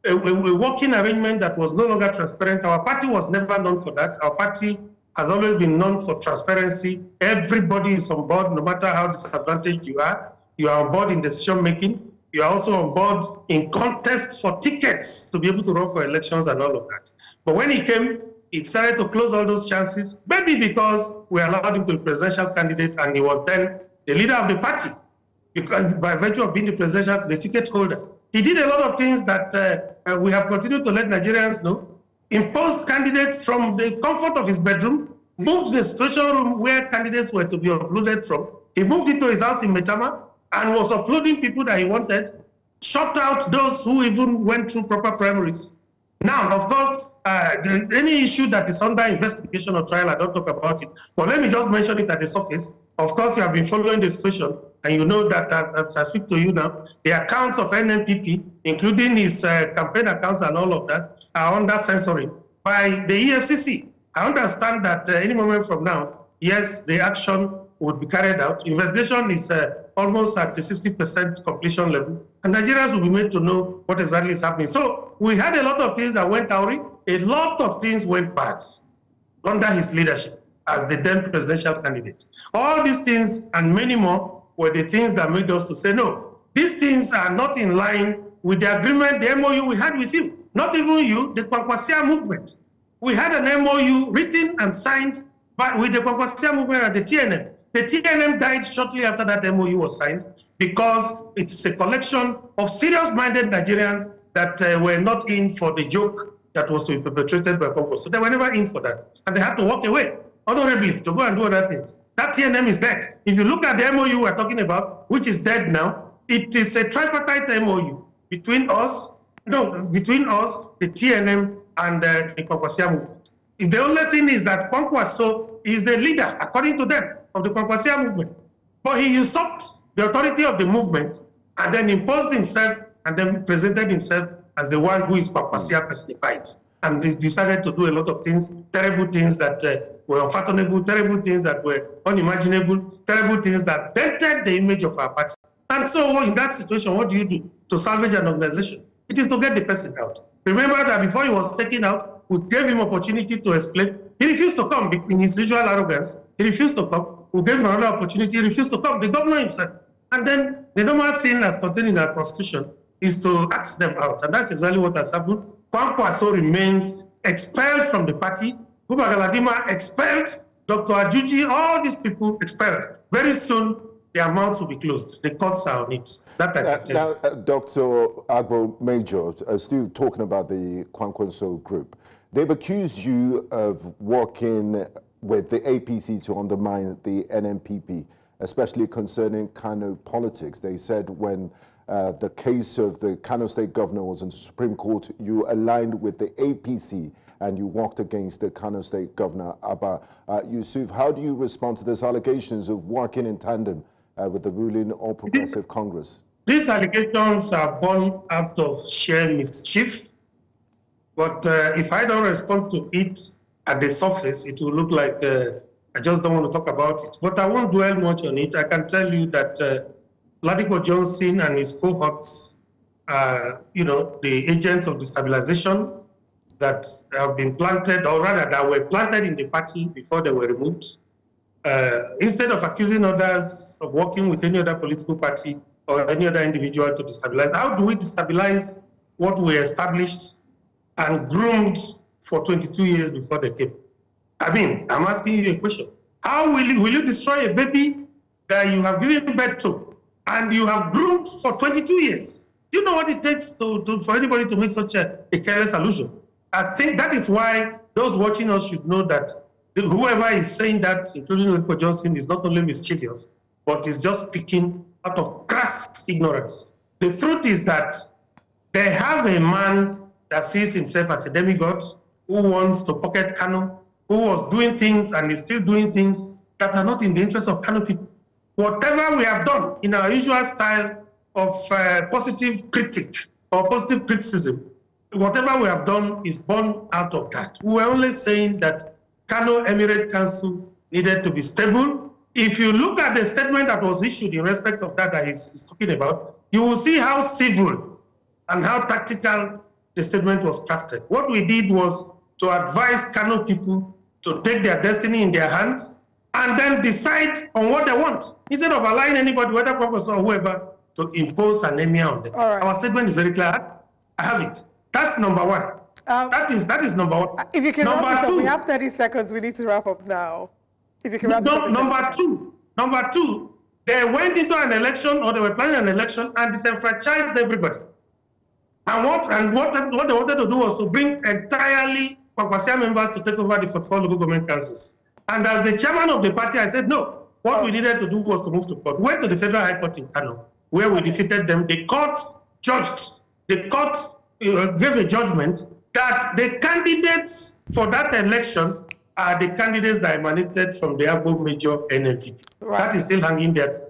a working arrangement that was no longer transparent. Our party was never known for that. Our party has always been known for transparency. Everybody is on board, no matter how disadvantaged you are. You are on board in decision-making. You are also on board in contests for tickets to be able to run for elections and all of that. But when he came, he decided to close all those chances, maybe because we allowed him to be presidential candidate and he was then the leader of the party, because by virtue of being the ticket holder. He did a lot of things that we have continued to let Nigerians know. Imposed candidates from the comfort of his bedroom, moved the special room where candidates were to be uploaded from. He moved it to his house in Metama and was uploading people that he wanted, shut out those who even went through proper primaries. Now, of course, any issue that is under investigation or trial, I don't talk about it. But let me just mention it at the surface. Of course, you have been following the situation, and you know that as I speak to you now, the accounts of NNPP, including his campaign accounts and all of that, are under censoring by the EFCC. I understand that any moment from now, yes, the action would be carried out. Investigation is almost at the 60% completion level, and Nigerians will be made to know what exactly is happening. So we had a lot of things that went awry. A lot of things went bad under his leadership as the then presidential candidate. All these things and many more were the things that made us to say, no, these things are not in line with the agreement, the MOU we had with you. Not even you, the Kwankwaso movement. We had an MOU written and signed with the Kwankwaso movement and the TNM. The TNM died shortly after that MOU was signed because it is a collection of serious-minded Nigerians that were not in for the joke that was to be perpetrated by Kwankwaso. So they were never in for that. And they had to walk away honorably to go and do other things. That TNM is dead. If you look at the MOU we're talking about, which is dead now, it is a tripartite MOU between us, the TNM, and the Kwankwaso movement. The only thing is that Kwankwaso is the leader, according to them, of the Kwankwaso movement. But he usurped the authority of the movement, and then imposed himself and then presented himself as the one who is Kwankwaso personified. And they decided to do a lot of things, terrible things that were unfathomable, terrible things that were unimaginable, terrible things that dented the image of our party. And so in that situation, what do you do to salvage an organization? It is to get the person out. Remember that before he was taken out, we gave him opportunity to explain. He refused to come in his usual arrogance. He refused to come. We gave him another opportunity. He refused to come. The governor himself. And then the normal thing as contained in our constitution is to ask them out. And that's exactly what has happened. Kwankwaso remains expelled from the party. Buba Galadima expelled. Dr. Ajuji, all these people expelled. Very soon, their mouths will be closed. The courts are on it. That I can tell you. Dr. Agbo Major, still talking about the Kwankwaso group. They've accused you of working with the APC to undermine the NNPP, especially concerning Kano politics. They said when the case of the Kano State governor was in the Supreme Court, you aligned with the APC and you walked against the Kano State governor, Abba Yusuf. How do you respond to these allegations of working in tandem with the ruling All Progressive Congress? These allegations are born out of sheer mischief. But if I don't respond to it at the surface, it will look like I just don't want to talk about it. But I won't dwell much on it. I can tell you that Ladipo Johnson and his cohorts are, the agents of destabilization that have been planted, or rather that were planted in the party before they were removed. Instead of accusing others of working with any other political party or any other individual to destabilize, how do we destabilize what we established and groomed for 22 years before they came? I mean, I'm asking you a question. How will you destroy a baby that you have given birth to and you have groomed for 22 years? Do you know what it takes for anybody to make such a careless allusion? I think that is why those watching us should know that whoever is saying that, including Ladipo Johnson, is not only mischievous, but is just speaking out of crass ignorance. The truth is that they have a man that sees himself as a demigod, who wants to pocket Kano, who was doing things and is still doing things that are not in the interest of Kano people. Whatever we have done in our usual style of positive critique or positive criticism, whatever we have done is born out of that. We were only saying that Kano Emirate Council needed to be stable. If you look at the statement that was issued in respect of that he's talking about, you will see how civil and how tactical the statement was crafted. What we did was to advise Kano people to take their destiny in their hands and then decide on what they want, instead of allowing anybody, whether professor or whoever, to impose an emir on them. Right. Our statement is very clear. I have it. That's number one. That is number one. If you can wrap it up, we have 30 seconds. We need to wrap up now. If you can wrap it up. Number two, they went into an election, or they were planning an election, and disenfranchised everybody. And what they wanted to do was to bring entirely Kwankwaso members to take over the 44 local government councils. And as the chairman of the party, I said, no, what we needed to do was to move to court. We went to the Federal High Court in Kano, where we defeated them. The court judged, the court gave a judgment that the candidates for that election are the candidates that emanated from the Agbo Major NNPP. Right. That is still hanging there.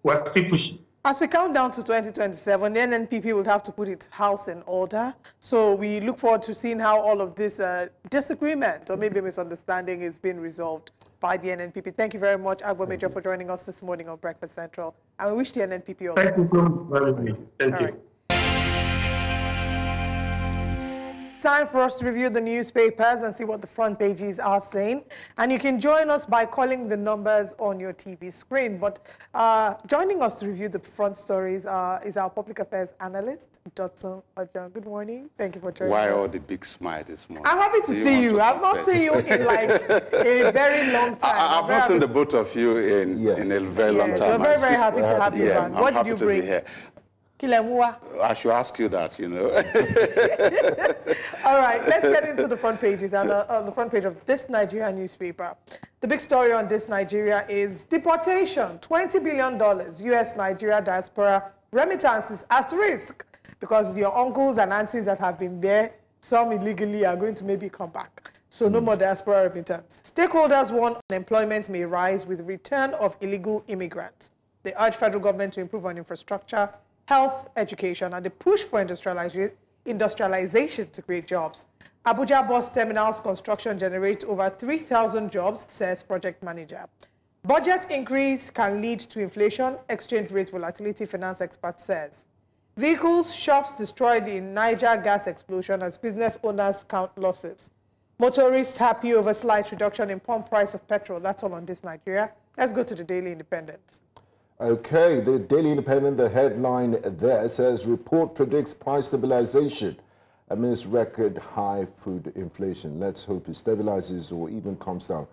We're still pushing. As we count down to 2027, the NNPP will have to put its house in order. So we look forward to seeing how all of this disagreement or maybe misunderstanding is being resolved by the NNPP. Thank you very much, Agbo Major, for joining us this morning on Breakfast Central. And we wish the NNPP all the best. Thank you very much. Thank you. Right. Time for us to review the newspapers and see what the front pages are saying. And you can join us by calling the numbers on your TV screen. But joining us to review the front stories is our public affairs analyst, Dr. Ojan. Good morning. Thank you for joining us. Why all the big smile this morning? I'm happy to see you. I've not seen you in like a very long time. I've not seen the both of you in a very long time. We're very, very happy to have you back. What did you bring? I should ask you that, All right, let's get into the front pages. And on the front page of This Nigeria newspaper, the big story on This Nigeria is deportation. $20 billion U.S.-Nigeria diaspora remittances at risk because your uncles and aunties that have been there, some illegally, are going to maybe come back. So no more diaspora remittance. Stakeholders warn unemployment may rise with return of illegal immigrants. They urge federal government to improve on infrastructure, health, education, and the push for industrialization to create jobs. Abuja bus terminals construction generates over 3,000 jobs, says project manager. Budget increase can lead to inflation, exchange rate volatility, finance expert says. Vehicles, shops destroyed in Niger gas explosion as business owners count losses. Motorists happy over slight reduction in pump price of petrol. That's all on This Nigeria. Let's go to the Daily Independent. Okay, the Daily Independent, the headline there says, report predicts price stabilization amidst record high food inflation. Let's hope it stabilizes or even comes down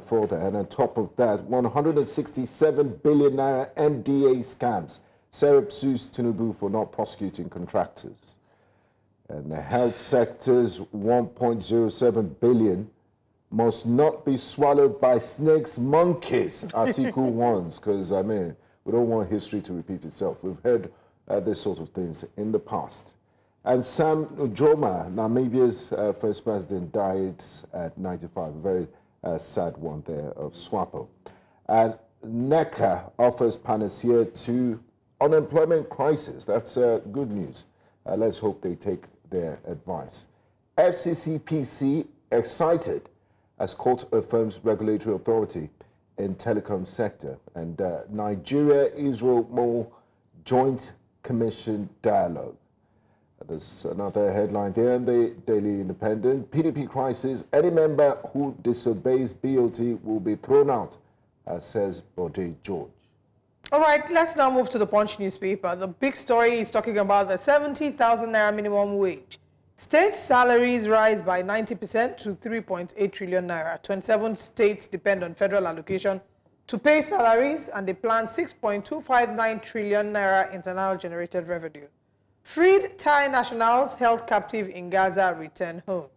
further. And on top of that, 167 billion naira MDA scams. Serap sues Tinubu for not prosecuting contractors. And the health sector's 1.07 billion must not be swallowed by snakes, monkeys, Article 1s, because, I mean, we don't want history to repeat itself. We've heard this sort of things in the past. And Sam Nujoma, Namibia's first president, died at 95. A very sad one there of SWAPO. And NECA offers panacea to unemployment crisis. That's good news. Let's hope they take their advice. FCCPC excited as court affirms regulatory authority in telecom sector. And Nigeria-Israel more joint commission dialogue. There's another headline there in the Daily Independent. PDP crisis, any member who disobeys BOT will be thrown out, says Bode George. All right, let's now move to the Punch newspaper. The big story is talking about the 70,000 naira minimum wage. State salaries rise by 90% to 3.8 trillion naira. 27 states depend on federal allocation to pay salaries, and they plan 6.259 trillion naira internal generated revenue. Freed Thai nationals held captive in Gaza return home.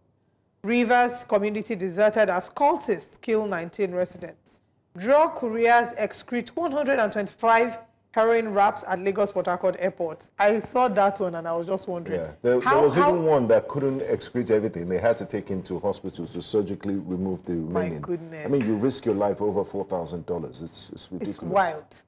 Rivers community deserted as cultists kill 19 residents. Drug couriers excrete 125 heroin wraps at Lagos Port Harcourt Airport. I saw that one and I was just wondering. Yeah, there was even one that couldn't excrete everything. They had to take him to hospital to surgically remove the remaining. My goodness. I mean, you risk your life over $4,000. It's ridiculous. It's wild.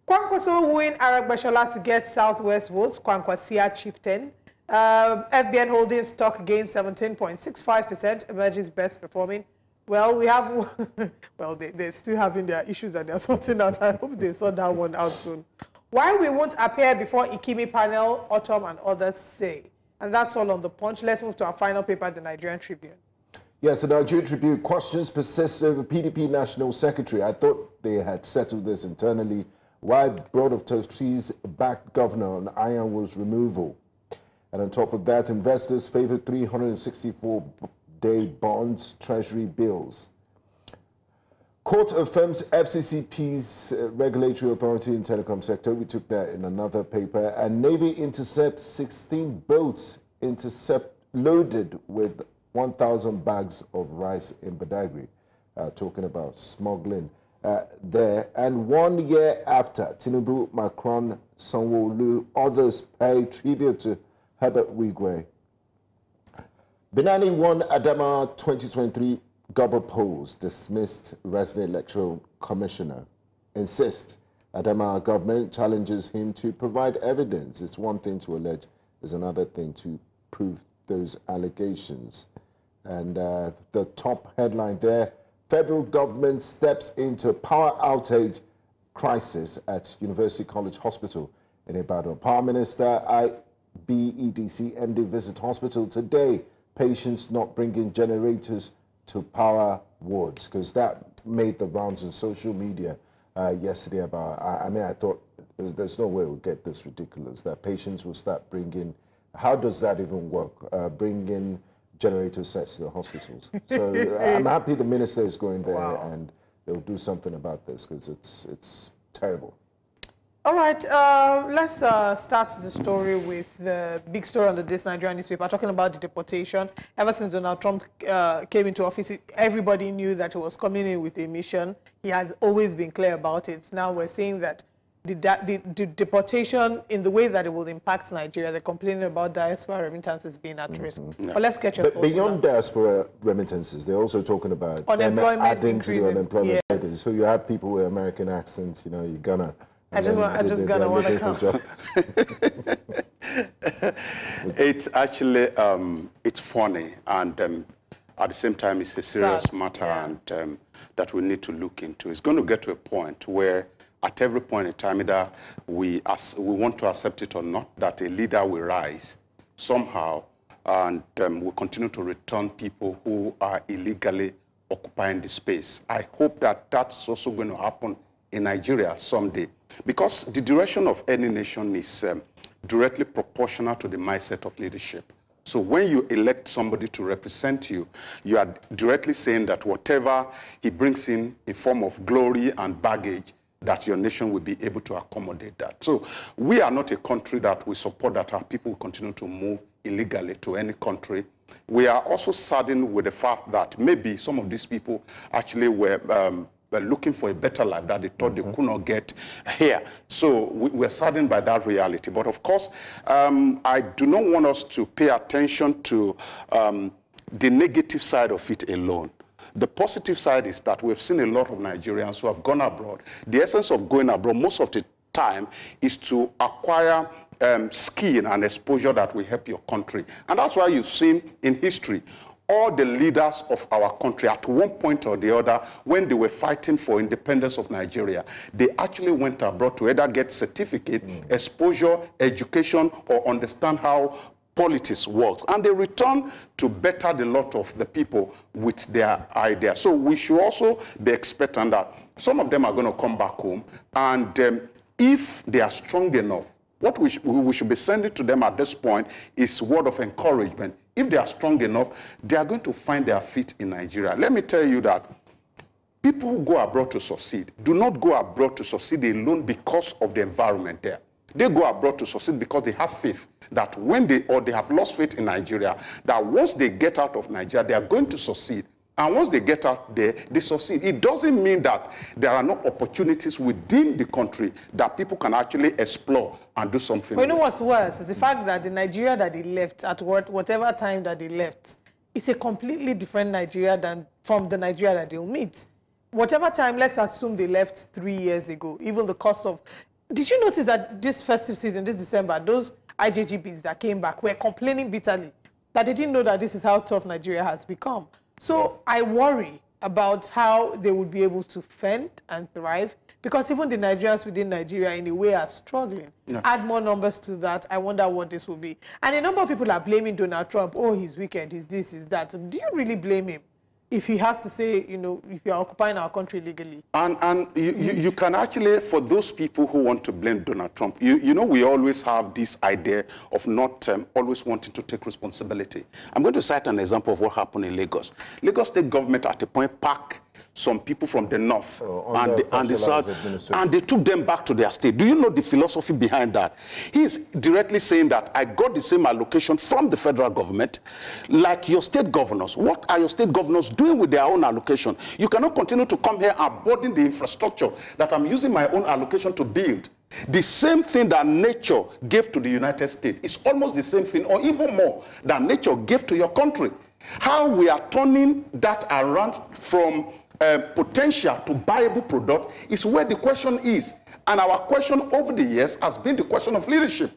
Kwankwaso wooing Aragbashola to get Southwest votes. Kwankwasia chieftain. FBN holding stock gains 17.65%. Emerges best performing. Well, we have, well, they're still having their issues that they're sorting out. I hope they sort that one out soon. Why we won't appear before Ikimi panel, Autumn and others say. And that's all on the Punch. Let's move to our final paper, the Nigerian Tribune. Yes, the Nigerian Tribune. Questions persist over PDP National Secretary. I thought they had settled this internally. Why Board of Trustees backed Governor on Ironwood's removal. And on top of that, investors favor 364-day bonds, treasury bills. Court affirms FCCP's regulatory authority in telecom sector. We took that in another paper. And Navy intercepts 16 boats loaded with 1,000 bags of rice in Badagry. Talking about smuggling there. And 1 year after, Tinubu, Macron, Sanwo-Olu, others pay tribute to Herbert Wigwe. Benani won Adama 2023 Gobble polls, dismissed resident electoral commissioner. Insist Adama government challenges him to provide evidence. It's one thing to allege, it's another thing to prove those allegations. And the top headline there, federal government steps into power outage crisis at University College Hospital in Ibadan. Power Minister IBEDC MD visit hospital today. Patients not bringing generators to power wards, because that made the rounds on social media yesterday about, I mean, I thought there's no way we'll get this ridiculous, that patients will start bringing, how does that even work? Bringing generator sets to the hospitals. So I'm happy the minister is going there and they'll do something about this, because it's terrible. All right, let's start the story with the big story on This Nigeria newspaper, talking about the deportation. Ever since Donald Trump came into office, everybody knew that he was coming in with a mission. He has always been clear about it. Now we're seeing that the deportation, in the way that it will impact Nigeria, they're complaining about diaspora remittances being at risk. Yeah. But let's get your thoughts beyond on that. Diaspora remittances, they're also talking about unemployment adding to the unemployment. Yes. So you have people with American accents, you know, you're gonna I just gonna want to come. It's actually, it's funny, and at the same time, it's a serious matter, and that we need to look into. It's going to get to a point where, at every point in time, either we want to accept it or not, that a leader will rise somehow, and will continue to return people who are illegally occupying the space. I hope that that's also going to happen in Nigeria someday, because the direction of any nation is directly proportional to the mindset of leadership. So when you elect somebody to represent you, you are directly saying that whatever he brings in form of glory and baggage, that your nation will be able to accommodate that. So we are not a country that we support that our people will continue to move illegally to any country. We are also saddened with the fact that maybe some of these people actually were looking for a better life that they thought they could not get here. So we're saddened by that reality. But of course, I do not want us to pay attention to the negative side of it alone. The positive side is that we've seen a lot of Nigerians who have gone abroad. The essence of going abroad most of the time is to acquire skill and exposure that will help your country. And that's why you've seen in history all the leaders of our country at one point or the other, when they were fighting for independence of Nigeria, they actually went abroad to either get certificate, exposure, education, or understand how politics works. And they return to better the lot of the people with their ideas. So we should also be expectant that some of them are going to come back home, and if they are strong enough, what we should be sending to them at this point is word of encouragement. If they are strong enough, they are going to find their feet in Nigeria. Let me tell you that people who go abroad to succeed do not go abroad to succeed alone because of the environment there. They go abroad to succeed because they have faith that when they have lost faith in Nigeria, that once they get out of Nigeria, they are going to succeed. And once they get out there, they succeed. It doesn't mean that there are no opportunities within the country that people can actually explore and do something. But you know what's worse is the fact that the Nigeria that they left at whatever time that they left, it's a completely different Nigeria than from the Nigeria that they'll meet. Whatever time, let's assume they left 3 years ago, even the cost of... Did you notice that this festive season, this December, those IJGBs that came back were complaining bitterly that they didn't know that this is how tough Nigeria has become? So I worry about how they would be able to fend and thrive, because even the Nigerians within Nigeria in a way are struggling. Yeah. Add more numbers to that, I wonder what this will be. And a number of people are blaming Donald Trump. Oh, he's wicked, he's this, he's that. Do you really blame him if he has to say, you know, if you're occupying our country legally? And you can actually, for those people who want to blame Donald Trump, you know, we always have this idea of not always wanting to take responsibility. I'm going to cite an example of what happened in Lagos. Lagos state government at a point packed some people from the north and the south, and they took them back to their state. Do you know the philosophy behind that? He's directly saying that I got the same allocation from the federal government like your state governors. What are your state governors doing with their own allocation? You cannot continue to come here and burden the infrastructure that I'm using my own allocation to build. The same thing that nature gave to the United States is almost the same thing, or even more, that nature gave to your country. How we are turning that around from potential to viable product is where the question is. And our question over the years has been the question of leadership.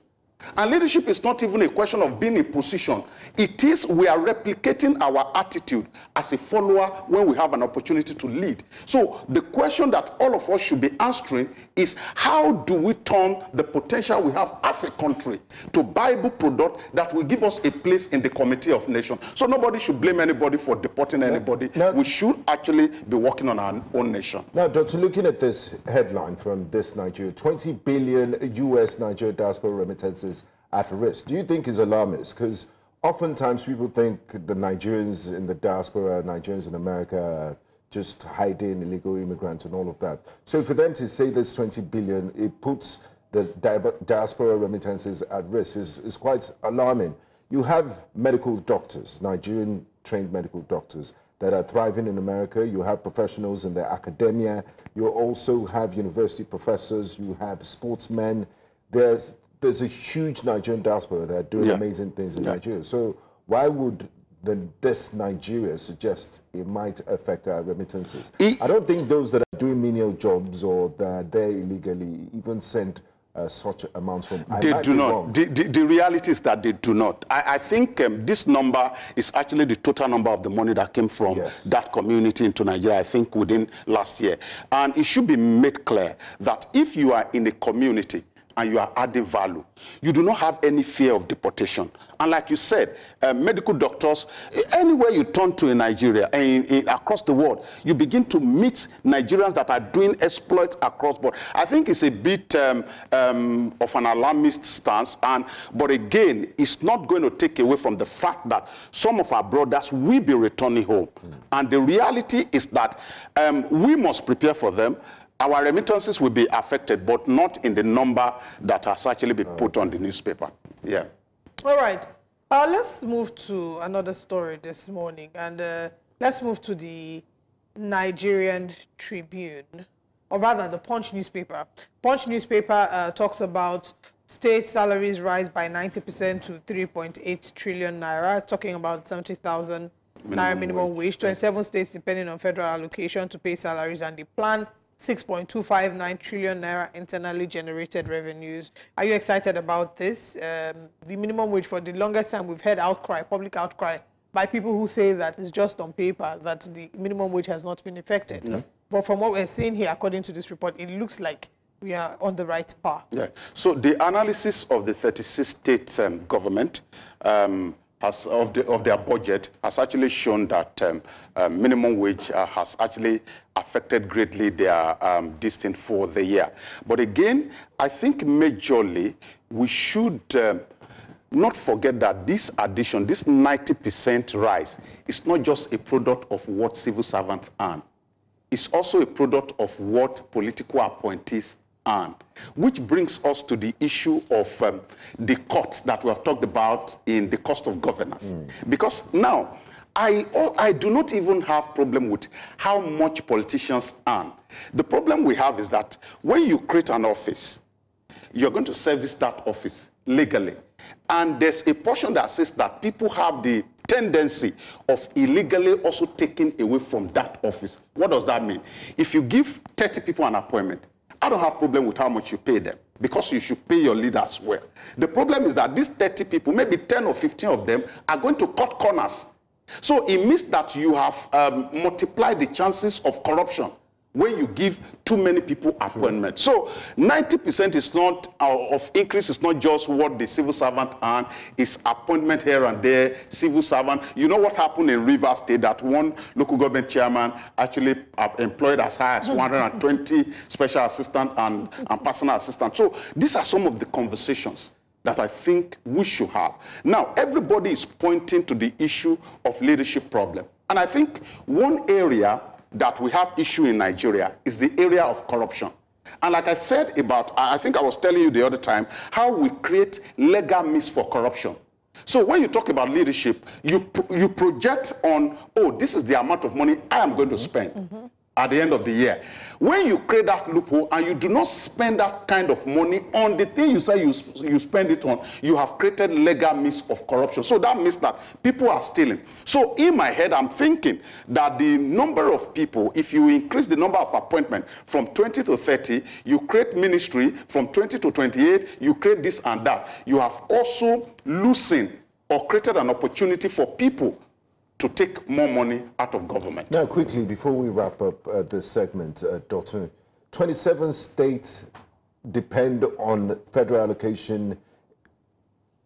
And leadership is not even a question of being in position. It is we are replicating our attitude as a follower when we have an opportunity to lead. So the question that all of us should be answering is, how do we turn the potential we have as a country to viable product that will give us a place in the Committee of Nations? So nobody should blame anybody for deporting anybody. We should actually be working on our own nation. Now, Doctor, looking at this headline from this Nigeria, 20 billion U.S. Nigeria diaspora remittances at risk, do you think is alarmist? Because oftentimes people think the Nigerians in the diaspora, Nigerians in America, are just hiding illegal immigrants and all of that. So for them to say this 20 billion, it puts the diaspora remittances at risk is quite alarming. You have medical doctors, Nigerian trained medical doctors that are thriving in America. You have professionals in the academia. You also have university professors. You have sportsmen. There's a huge Nigerian diaspora that are doing amazing things in Nigeria. So why would then this Nigeria suggests it might affect our remittances. I don't think those that are doing menial jobs or that are there illegally even send such amounts home. They do not. The reality is that they do not. I think this number is actually the total number of the money that came from that community into Nigeria, I think, within last year. And it should be made clear that if you are in a community and you are adding value, you do not have any fear of deportation. And like you said, medical doctors, anywhere you turn to in Nigeria, across the world, you begin to meet Nigerians that are doing exploits across board. I think it's a bit of an alarmist stance, but again, it's not going to take away from the fact that some of our brothers will be returning home. And the reality is that we must prepare for them. Our remittances will be affected, but not in the number that has actually been put on the newspaper. Yeah. All right. Let's move to another story this morning, and let's move to the Nigerian Tribune, or rather the Punch newspaper. Punch newspaper talks about state salaries rise by 90% to 3.8 trillion naira, talking about 70,000 naira minimum wage, 27 states depending on federal allocation to pay salaries, and the plan 6.259 trillion naira internally generated revenues. Are you excited about this? The minimum wage, for the longest time, we've heard outcry, public outcry, by people who say that it's just on paper, that the minimum wage has not been affected. But from what we're seeing here, according to this report, it looks like we are on the right path. Yeah. So the analysis of the 36 state government of their budget has actually shown that minimum wage has actually affected greatly their distance for the year. But again, I think majorly we should not forget that this addition, this 90% rise, is not just a product of what civil servants earn. It's also a product of what political appointees earn, which brings us to the issue of the cuts that we have talked about in the cost of governance. Because now, I do not even have problem with how much politicians earn. The problem we have is that when you create an office, you're going to service that office legally. And there's a portion that says that people have the tendency of illegally also taking away from that office. What does that mean? If you give 30 people an appointment, I don't have problem with how much you pay them, because you should pay your leaders well. The problem is that these 30 people, maybe 10 or 15 of them, are going to cut corners. So it means that you have multiplied the chances of corruption when you give too many people appointments. So 90% is not of increase is not just what the civil servant earn, it's appointment here and there, civil servant. You know what happened in Rivers State, that one local government chairman actually employed as high as 120 special assistants and personal assistants. So these are some of the conversations that I think we should have. Now, everybody is pointing to the issue of leadership problem. And I think one area that we have issue in Nigeria is the area of corruption. And like I said about, I think I was telling you the other time, how we create legal means for corruption. So when you talk about leadership, you project on, oh, this is the amount of money I am going to spend at the end of the year. When you create that loophole and you do not spend that kind of money on the thing you say you spend it on, you have created legal means of corruption. So that means that people are stealing. So in my head, I'm thinking that the number of people, if you increase the number of appointments from 20 to 30, you create ministry, from 20 to 28, you create this and that. You have also loosened or created an opportunity for people to take more money out of government. Now, quickly, before we wrap up this segment, Dr. 27 states depend on federal allocation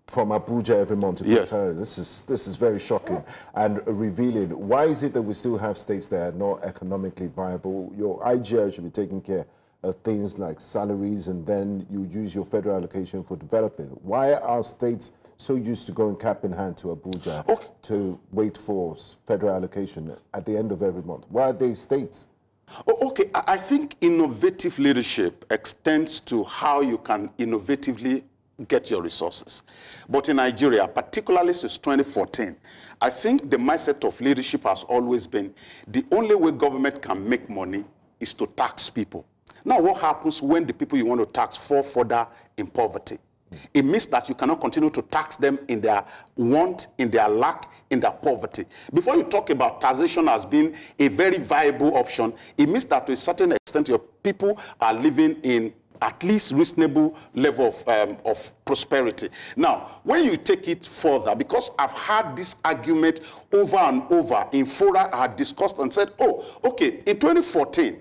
from Abuja every month to Qatar. This is very shocking and revealing. Why is it that we still have states that are not economically viable? Your IGR should be taking care of things like salaries, and then you use your federal allocation for development. Why are states so used to going cap in hand to Abuja to wait for federal allocation at the end of every month? Why are they states? Okay, I think innovative leadership extends to how you can innovatively get your resources. But in Nigeria, particularly since 2014, I think the mindset of leadership has always been the only way government can make money is to tax people. Now, what happens when the people you want to tax fall further in poverty? It means that you cannot continue to tax them in their want, in their lack, in their poverty. Before you talk about taxation as being a very viable option, it means that to a certain extent your people are living in at least reasonable level of prosperity. Now, when you take it further, because I've had this argument over and over in fora, I had discussed and said, oh, okay, in 2014,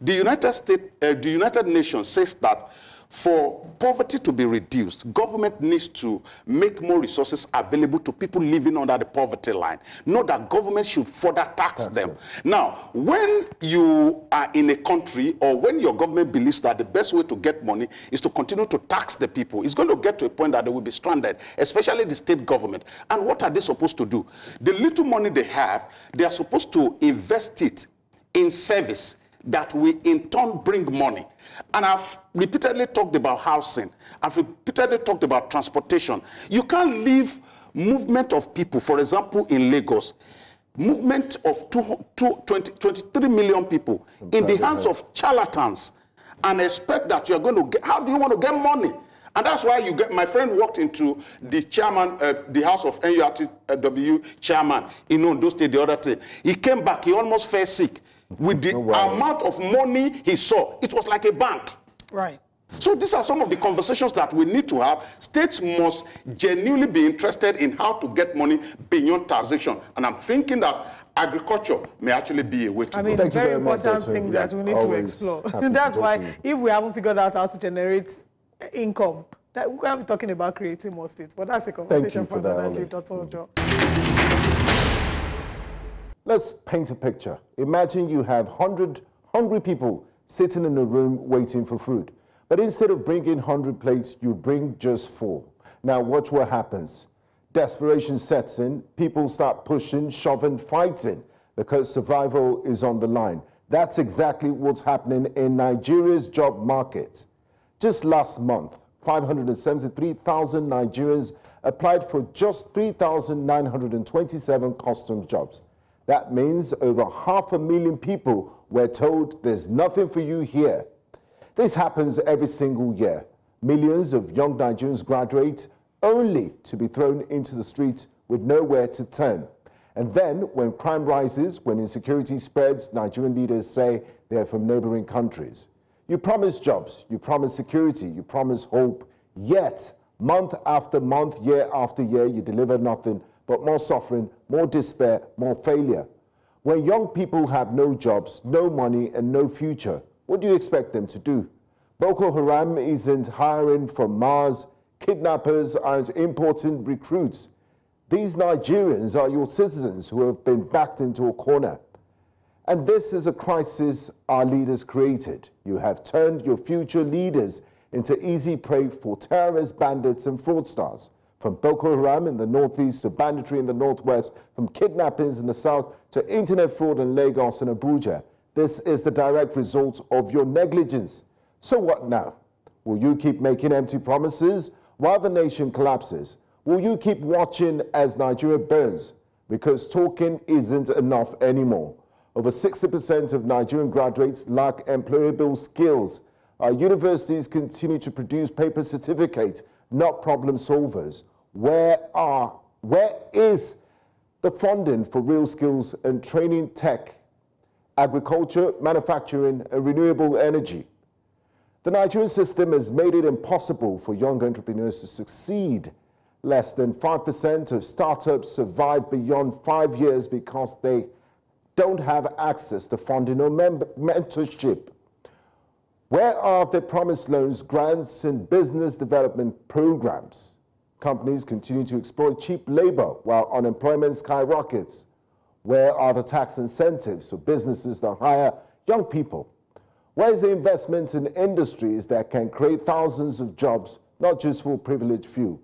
the United Nations says that for poverty to be reduced, government needs to make more resources available to people living under the poverty line. Not that government should further tax them. Now, when you are in a country or when your government believes that the best way to get money is to continue to tax the people, it's going to get to a point that they will be stranded, especially the state government. And what are they supposed to do? The little money they have, they are supposed to invest it in service that will in turn bring money. And I've repeatedly talked about housing. I've repeatedly talked about transportation. You can't leave movement of people, for example, in Lagos, movement of 23 million people in the hands of charlatans and expect that you're going to get, how do you want to get money? And that's why you get, my friend walked into the chairman, the House of NURTW chairman in Ondo State the other day. He came back, he almost fell sick. With the amount of money he saw, it was like a bank. Right. So these are some of the conversations that we need to have. States must genuinely be interested in how to get money beyond taxation. And I'm thinking that agriculture may actually be a way to go. I mean, a very important thing that we need to explore. That's why if we haven't figured out how to generate income, that we can't be talking about creating more states. But that's a conversation for another day, Dr. Ojo. Let's paint a picture. Imagine you have 100 hungry people sitting in a room waiting for food. But instead of bringing 100 plates, you bring just 4. Now watch what happens. Desperation sets in. People start pushing, shoving, fighting because survival is on the line. That's exactly what's happening in Nigeria's job market. Just last month, 573,000 Nigerians applied for just 3,927 customs jobs. That means over 500,000 people were told there's nothing for you here. This happens every single year. Millions of young Nigerians graduate only to be thrown into the streets with nowhere to turn. And then when crime rises, when insecurity spreads, Nigerian leaders say they're from neighboring countries. You promise jobs, you promise security, you promise hope, yet month after month, year after year, you deliver nothing but more suffering, more despair, more failure. When young people have no jobs, no money, and no future, what do you expect them to do? Boko Haram isn't hiring from Mars. Kidnappers aren't importing recruits. These Nigerians are your citizens who have been backed into a corner. And this is a crisis our leaders created. You have turned your future leaders into easy prey for terrorists, bandits, and fraudsters. From Boko Haram in the northeast to banditry in the northwest, from kidnappings in the south to internet fraud in Lagos and Abuja. This is the direct result of your negligence. So what now? Will you keep making empty promises while the nation collapses? Will you keep watching as Nigeria burns? Because talking isn't enough anymore. Over 60% of Nigerian graduates lack employable skills. Our universities continue to produce paper certificates, not problem solvers. Where is the funding for real skills and training tech, agriculture, manufacturing, and renewable energy? The Nigerian system has made it impossible for young entrepreneurs to succeed. Less than 5% of startups survive beyond 5 years because they don't have access to funding or mentorship. Where are the promised loans, grants, and business development programs? Companies continue to exploit cheap labor while unemployment skyrockets. Where are the tax incentives for businesses that hire young people? Where is the investment in industries that can create thousands of jobs, not just for a privileged few?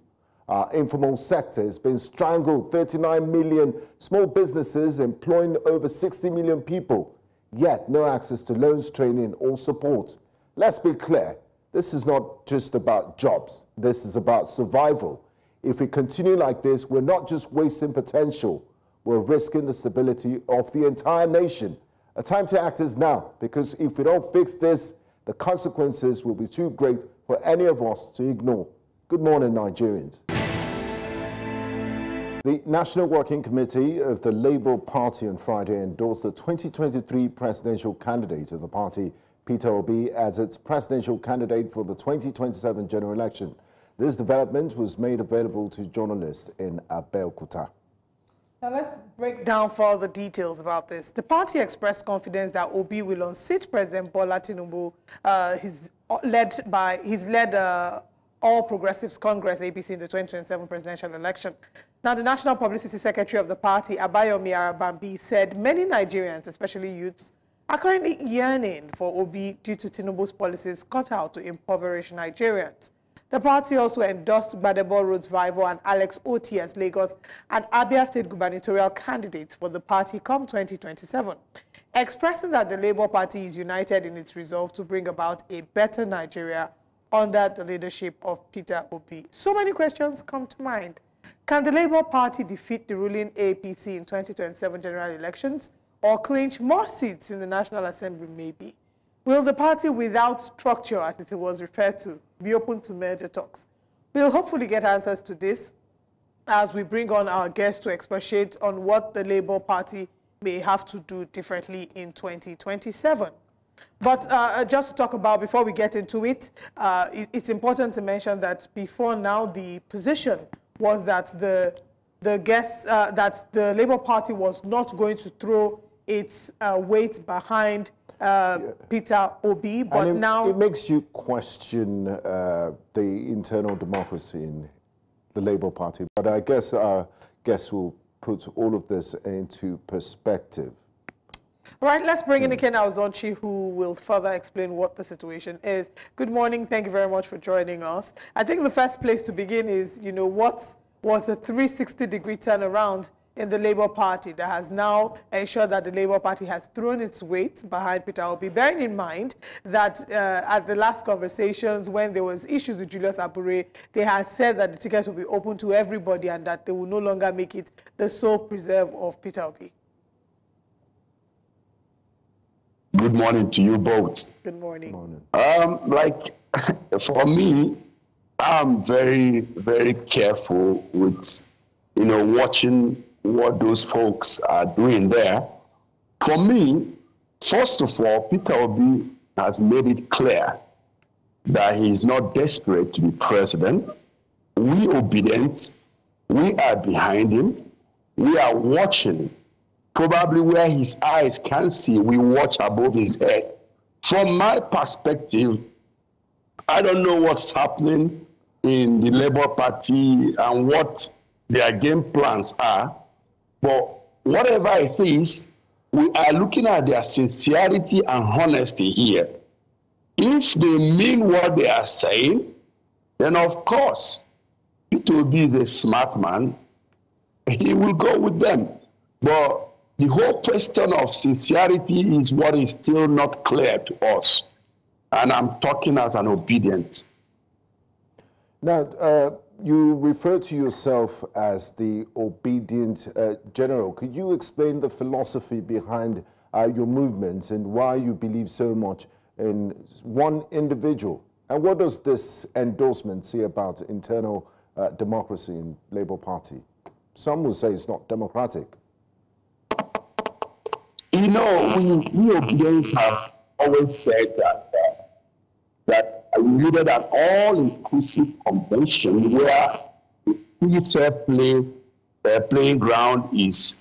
Our informal sector has been strangled. 39 million small businesses employing over 60 million people, yet no access to loans, training, or support. Let's be clear, this is not just about jobs. This is about survival. If we continue like this, we're not just wasting potential, we're risking the stability of the entire nation. A time to act is now, because if we don't fix this, the consequences will be too great for any of us to ignore. Good morning, Nigerians. The National Working Committee of the Labour Party on Friday endorsed the 2023 presidential candidate of the party, Peter Obi, as its presidential candidate for the 2027 general election. This development was made available to journalists in Abeokuta. Now let's break down further details about this. The party expressed confidence that Obi will unseat President Bola Tinubu. He's led All Progressives Congress, APC, in the 2027 presidential election. Now, the National Publicity Secretary of the party, Abayomi Arabambi, said many Nigerians, especially youths, are currently yearning for Obi due to Tinubu's policies cut out to impoverish Nigerians. The party also endorsed Gbadebo Road's rival and Alex Oti as Lagos and Abia State gubernatorial candidates for the party come 2027, expressing that the Labour Party is united in its resolve to bring about a better Nigeria under the leadership of Peter Obi. So many questions come to mind. Can the Labour Party defeat the ruling APC in 2027 general elections or clinch more seats in the National Assembly maybe? Will the party without structure, as it was referred to, be open to merger talks? We'll hopefully get answers to this as we bring on our guests to expatiate on what the Labour Party may have to do differently in 2027. But just to talk about, before we get into it, it's important to mention that before now, the position was that the Labour Party was not going to throw its weight behind Peter Obi, but now it makes you question the internal democracy in the Labour Party. But I guess our guests will put all of this into perspective. All right, let's bring in Ikenna Ozonchi, who will further explain what the situation is. Good morning. Thank you very much for joining us. I think the first place to begin is, what was a 360-degree turnaround in the Labour Party that has now ensured that the Labour Party has thrown its weight behind Peter Obi, bearing in mind that at the last conversations, when there was issues with Julius Abure, they had said that the tickets will be open to everybody and that they will no longer make it the sole preserve of Peter Obi. Good morning to you both. Good morning. For me, I'm very, very careful with, watching what those folks are doing there. For me, first of all, Peter Obi has made it clear that he's not desperate to be president. We obedient, we are behind him, we are watching. Probably where his eyes can see, we watch above his head. From my perspective, I don't know what's happening in the Labour Party and what their game plans are, but whatever it is, we are looking at their sincerity and honesty here. If they mean what they are saying, then of course, Peter Obi is a smart man. He will go with them. But the whole question of sincerity is what is still not clear to us. And I'm talking as an obedient. Now, you refer to yourself as the obedient general. Could you explain the philosophy behind your movement and why you believe so much in one individual? And what does this endorsement say about internal democracy in Labour Party? Some will say it's not democratic. We Obedients have always said that we needed an all-inclusive convention where the free fair play playing ground is,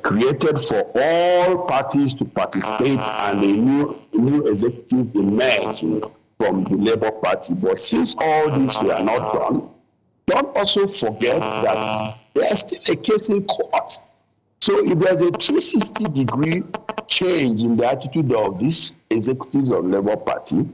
created for all parties to participate and a new executive emerge from the Labour Party. But since all this were not done, don't also forget that there's still a case in court. So if there's a 360-degree change in the attitude of these executives of the Labour Party,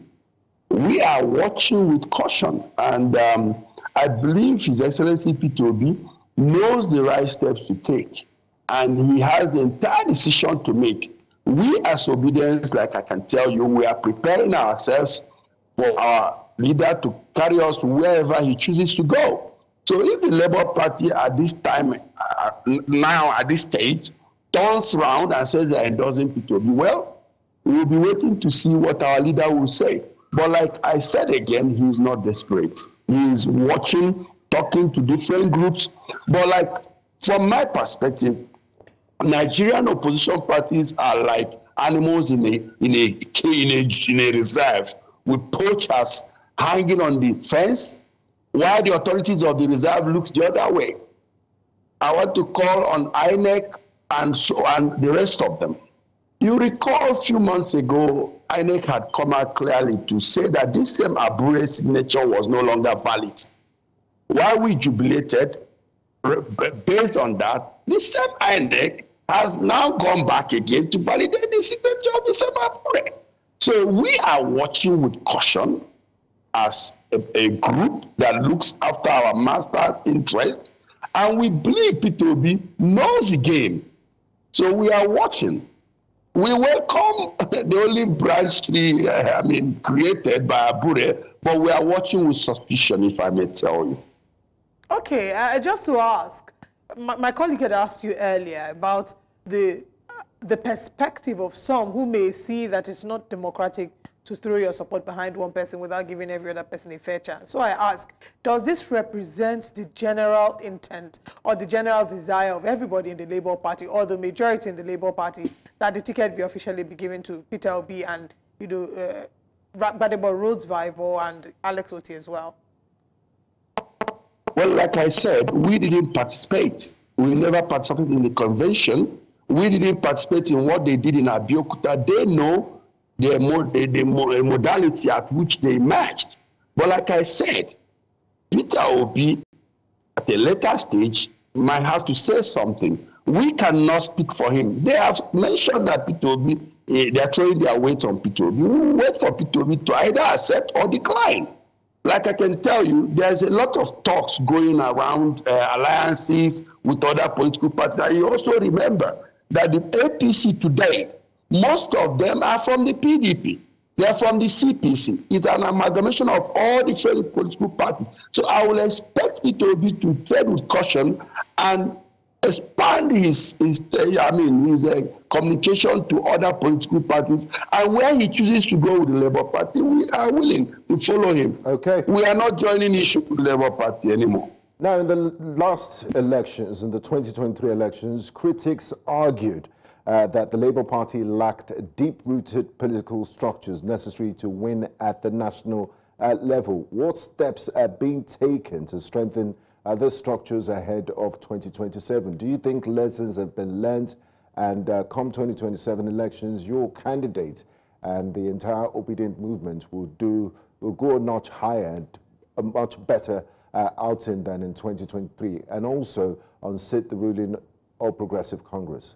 we are watching with caution. And I believe His Excellency Peter Obi knows the right steps to take. And he has the entire decision to make. We as Obedients, like I can tell you, we are preparing ourselves for our leader to carry us to wherever he chooses to go. So if the Labour Party at this time, now at this stage, turns around and says they're endorsing Peter Obi, well, we will be waiting to see what our leader will say. But like I said again, he's not desperate. He's watching, talking to different groups. But like, from my perspective, Nigerian opposition parties are like animals in a reserve, with poachers hanging on the fence, while the authorities of the reserve looks the other way. I want to call on INEC and the rest of them. You recall a few months ago, INEC had come out clearly to say that this same Abure signature was no longer valid. While we jubilated, based on that, the same INEC has now gone back again to validate the signature of the same Abure. So we are watching with caution as a group that looks after our master's interests, and we believe Peter Obi knows the game. So we are watching. We welcome the olive branch tree, created by Abure, but we are watching with suspicion, if I may tell you. Okay, just to ask, my colleague had asked you earlier about the perspective of some who may see that it's not democratic to throw your support behind one person without giving every other person a fair chance. So I ask, does this represent the general intent or the general desire of everybody in the Labour Party or the majority in the Labour Party that the ticket be officially be given to Peter Obi and, Gbadebo Rhodes-Vival and Alex Otti as well? Well, like I said, we didn't participate. We never participated in the convention. We didn't participate in what they did in Abeokuta. They know the modality at which they matched. But like I said, Peter Obi, at a later stage, might have to say something. We cannot speak for him. They have mentioned that Peter Obi, they are throwing their weight on Peter Obi. We will wait for Peter Obi to either accept or decline. Like I can tell you, there's a lot of talks going around alliances with other political parties. And you also remember that the APC today, most of them are from the PDP. They are from the CPC. It's an amalgamation of all different political parties. So I will expect Peter Obi to tread with caution and expand his communication to other political parties. And where he chooses to go with the Labour Party, we are willing to follow him. Okay. We are not joining issue with the Labour Party anymore. Now, in the last elections, in the 2023 elections, critics argued that the Labour Party lacked deep-rooted political structures necessary to win at the national level. What steps are being taken to strengthen the structures ahead of 2027? Do you think lessons have been learned, and come 2027 elections, your candidate and the entire obedient movement will go a notch higher and a much better outing than in 2023, and also unseat the ruling All Progressive Congress?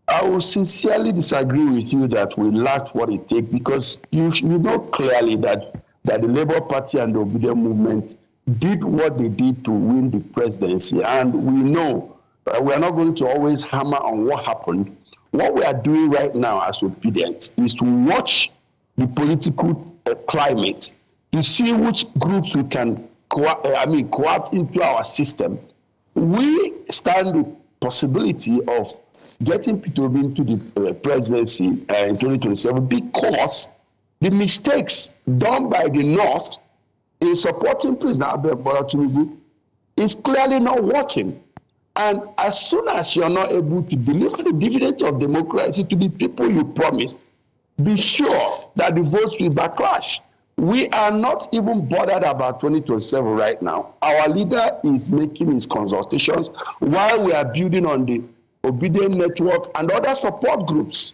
I will sincerely disagree with you that we lacked what it takes, because you know clearly that the Labour Party and the obedient movement did what they did to win the presidency. And we know we are not going to always hammer on what happened. What we are doing right now as obedience is to watch the political climate to see which groups we can co-opt into our system. We stand the possibility of getting Peter Obi into the presidency in 2027 because the mistakes done by the North in supporting President Bola Tinubu is clearly not working. And as soon as you're not able to deliver the dividend of democracy to the people you promised, be sure that the votes will backlash. We are not even bothered about 2027 right now. Our leader is making his consultations while we are building on the obedient network and other support groups.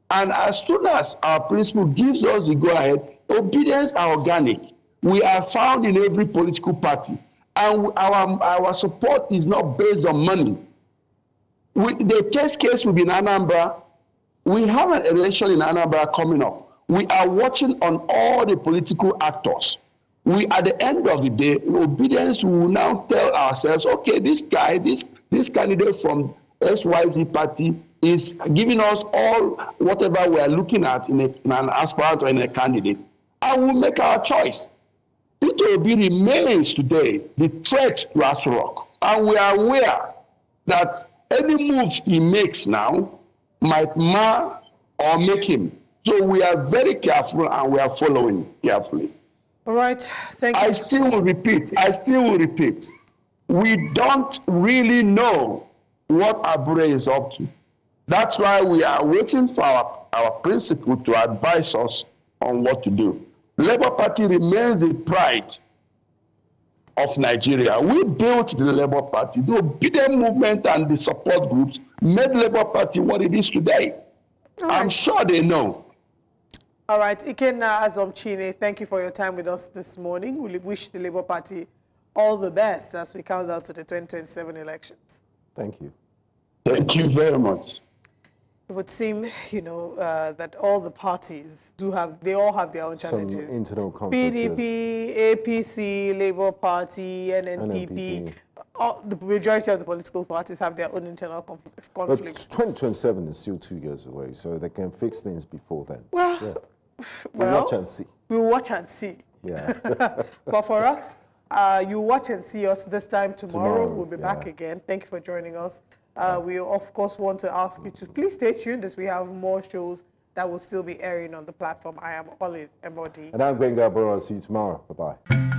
And as soon as our principle gives us the go-ahead, obedience are organic. We are found in every political party. And our support is not based on money. The test case will be in Anambra. We have an election in Anambra coming up. We are watching on all the political actors. We, at the end of the day, obedience will now tell ourselves, okay, this guy, this candidate from SYZ party is giving us all whatever we are looking at in an aspirant or in a candidate. And we'll make our choice. Peter Obi remains today the threat to Aso Rock. And we are aware that any move he makes now might mar or make him So we are very careful and we are following carefully. All right, thank you. I still will repeat, we don't really know what Abure is up to. That's why we are waiting for our principal to advise us on what to do. Labour Party remains the pride of Nigeria. We built the Labour Party. The obedient movement and the support groups made Labour Party what it is today. I'm sure they know. All right, Ikenna Azomchine, thank you for your time with us this morning. We wish the Labour Party all the best as we count down to the 2027 elections. Thank you. Thank you very much. It would seem, you know, that all the parties they all have their own challenges. Some internal conflicts. PDP, APC, Labour Party, NNPP. The majority of the political parties have their own internal conflicts. But 2027 is still 2 years away, so they can fix things before then. Well, we'll watch and see. We'll watch and see. Yeah. But for us, you watch and see us this time tomorrow. We'll be back again. Thank you for joining us. We, of course, want to ask you to please stay tuned as we have more shows that will still be airing on the platform. I am Olive Emodi. And I'm Gwenga Boro. I'll see you tomorrow. Bye-bye.